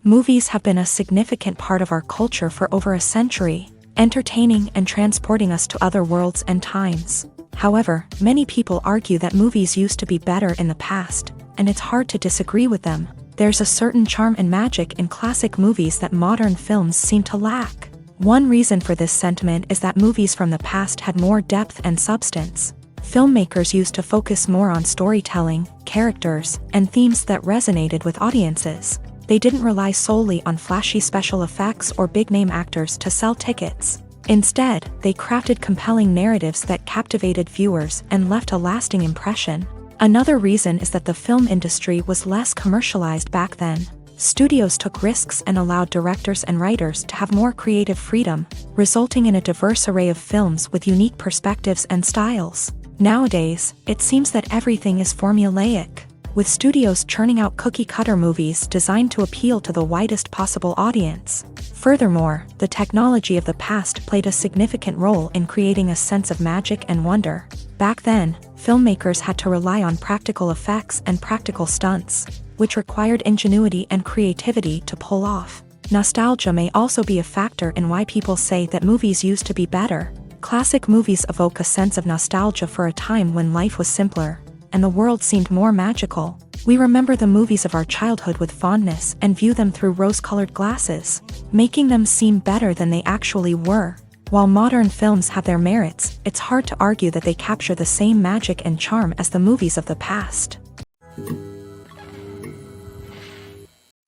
A: Movies have been a significant part of our culture for over a century, entertaining and transporting us to other worlds and times. However, many people argue that movies used to be better in the past, and it's hard to disagree with them. There's a certain charm and magic in classic movies that modern films seem to lack. One reason for this sentiment is that movies from the past had more depth and substance. Filmmakers used to focus more on storytelling, characters, and themes that resonated with audiences. They didn't rely solely on flashy special effects or big-name actors to sell tickets. Instead, they crafted compelling narratives that captivated viewers and left a lasting impression. Another reason is that the film industry was less commercialized back then. Studios took risks and allowed directors and writers to have more creative freedom, resulting in a diverse array of films with unique perspectives and styles. Nowadays, it seems that everything is formulaic. with studios churning out cookie-cutter movies designed to appeal to the widest possible audience. Furthermore, the technology of the past played a significant role in creating a sense of magic and wonder. Back then, filmmakers had to rely on practical effects and practical stunts, which required ingenuity and creativity to pull off. Nostalgia may also be a factor in why people say that movies used to be better. Classic movies evoke a sense of nostalgia for a time when life was simpler, and the world seemed more magical. We remember the movies of our childhood with fondness and view them through rose-colored glasses, making them seem better than they actually were. While modern films have their merits, it's hard to argue that they capture the same magic and charm as the movies of the past.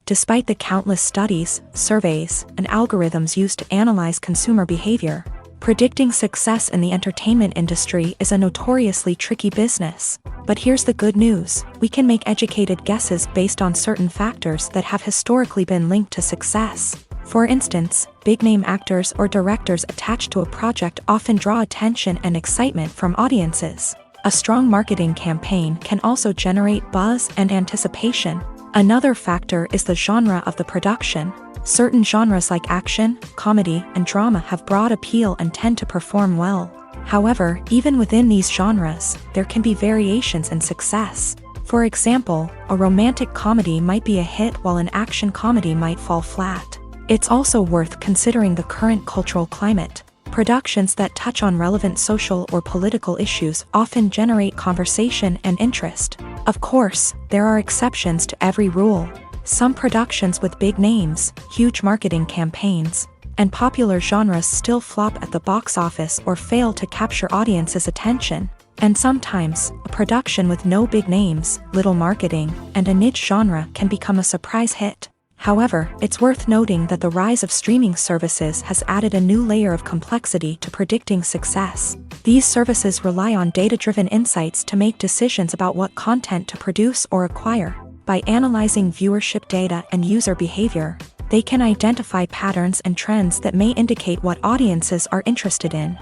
A: Despite the countless studies, surveys, and algorithms used to analyze consumer behavior, predicting success in the entertainment industry is a notoriously tricky business. But here's the good news: we can make educated guesses based on certain factors that have historically been linked to success. For instance, big-name actors or directors attached to a project often draw attention and excitement from audiences. A strong marketing campaign can also generate buzz and anticipation. Another factor is the genre of the production. Certain genres like action, comedy, and drama have broad appeal and tend to perform well. However, even within these genres, there can be variations in success. For example, a romantic comedy might be a hit while an action comedy might fall flat. It's also worth considering the current cultural climate. Productions that touch on relevant social or political issues often generate conversation and interest. Of course, there are exceptions to every rule. Some productions with big names, huge marketing campaigns, and popular genres still flop at the box office or fail to capture audiences' attention. And sometimes, a production with no big names, little marketing, and a niche genre can become a surprise hit. However, it's worth noting that the rise of streaming services has added a new layer of complexity to predicting success. These services rely on data-driven insights to make decisions about what content to produce or acquire. By analyzing viewership data and user behavior, they can identify patterns and trends that may indicate what audiences are interested in.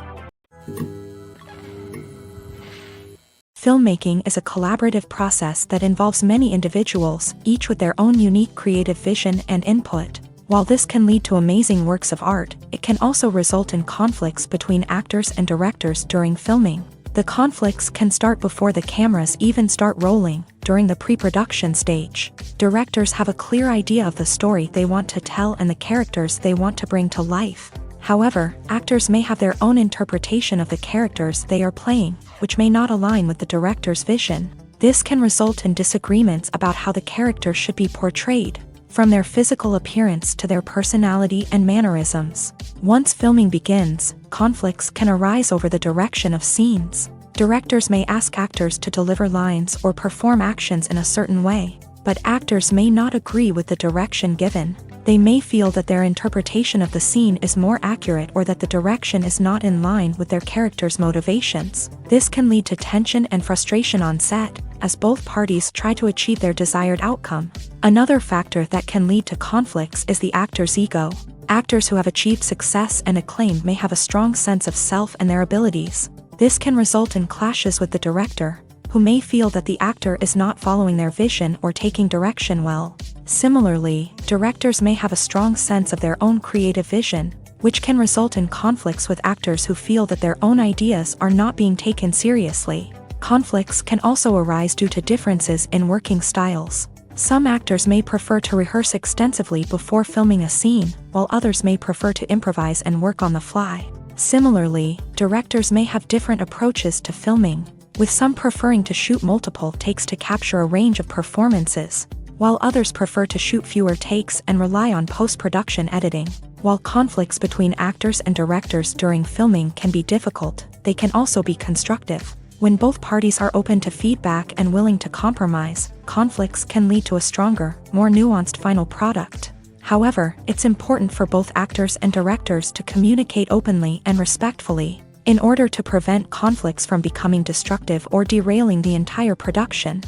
A: Filmmaking is a collaborative process that involves many individuals, each with their own unique creative vision and input. While this can lead to amazing works of art, it can also result in conflicts between actors and directors during filming. The conflicts can start before the cameras even start rolling, during the pre-production stage. Directors have a clear idea of the story they want to tell and the characters they want to bring to life. However, actors may have their own interpretation of the characters they are playing, which may not align with the director's vision. This can result in disagreements about how the character should be portrayed, from their physical appearance to their personality and mannerisms. Once filming begins, conflicts can arise over the direction of scenes. Directors may ask actors to deliver lines or perform actions in a certain way, but actors may not agree with the direction given. They may feel that their interpretation of the scene is more accurate or that the direction is not in line with their character's motivations. This can lead to tension and frustration on set, as both parties try to achieve their desired outcome. Another factor that can lead to conflicts is the actor's ego. Actors who have achieved success and acclaim may have a strong sense of self and their abilities. This can result in clashes with the director, who may feel that the actor is not following their vision or taking direction well. Similarly, directors may have a strong sense of their own creative vision, which can result in conflicts with actors who feel that their own ideas are not being taken seriously. Conflicts can also arise due to differences in working styles. Some actors may prefer to rehearse extensively before filming a scene, while others may prefer to improvise and work on the fly. Similarly, directors may have different approaches to filming, with some preferring to shoot multiple takes to capture a range of performances, while others prefer to shoot fewer takes and rely on post-production editing. While conflicts between actors and directors during filming can be difficult, they can also be constructive. When both parties are open to feedback and willing to compromise, conflicts can lead to a stronger, more nuanced final product. However, it's important for both actors and directors to communicate openly and respectfully, in order to prevent conflicts from becoming destructive or derailing the entire production.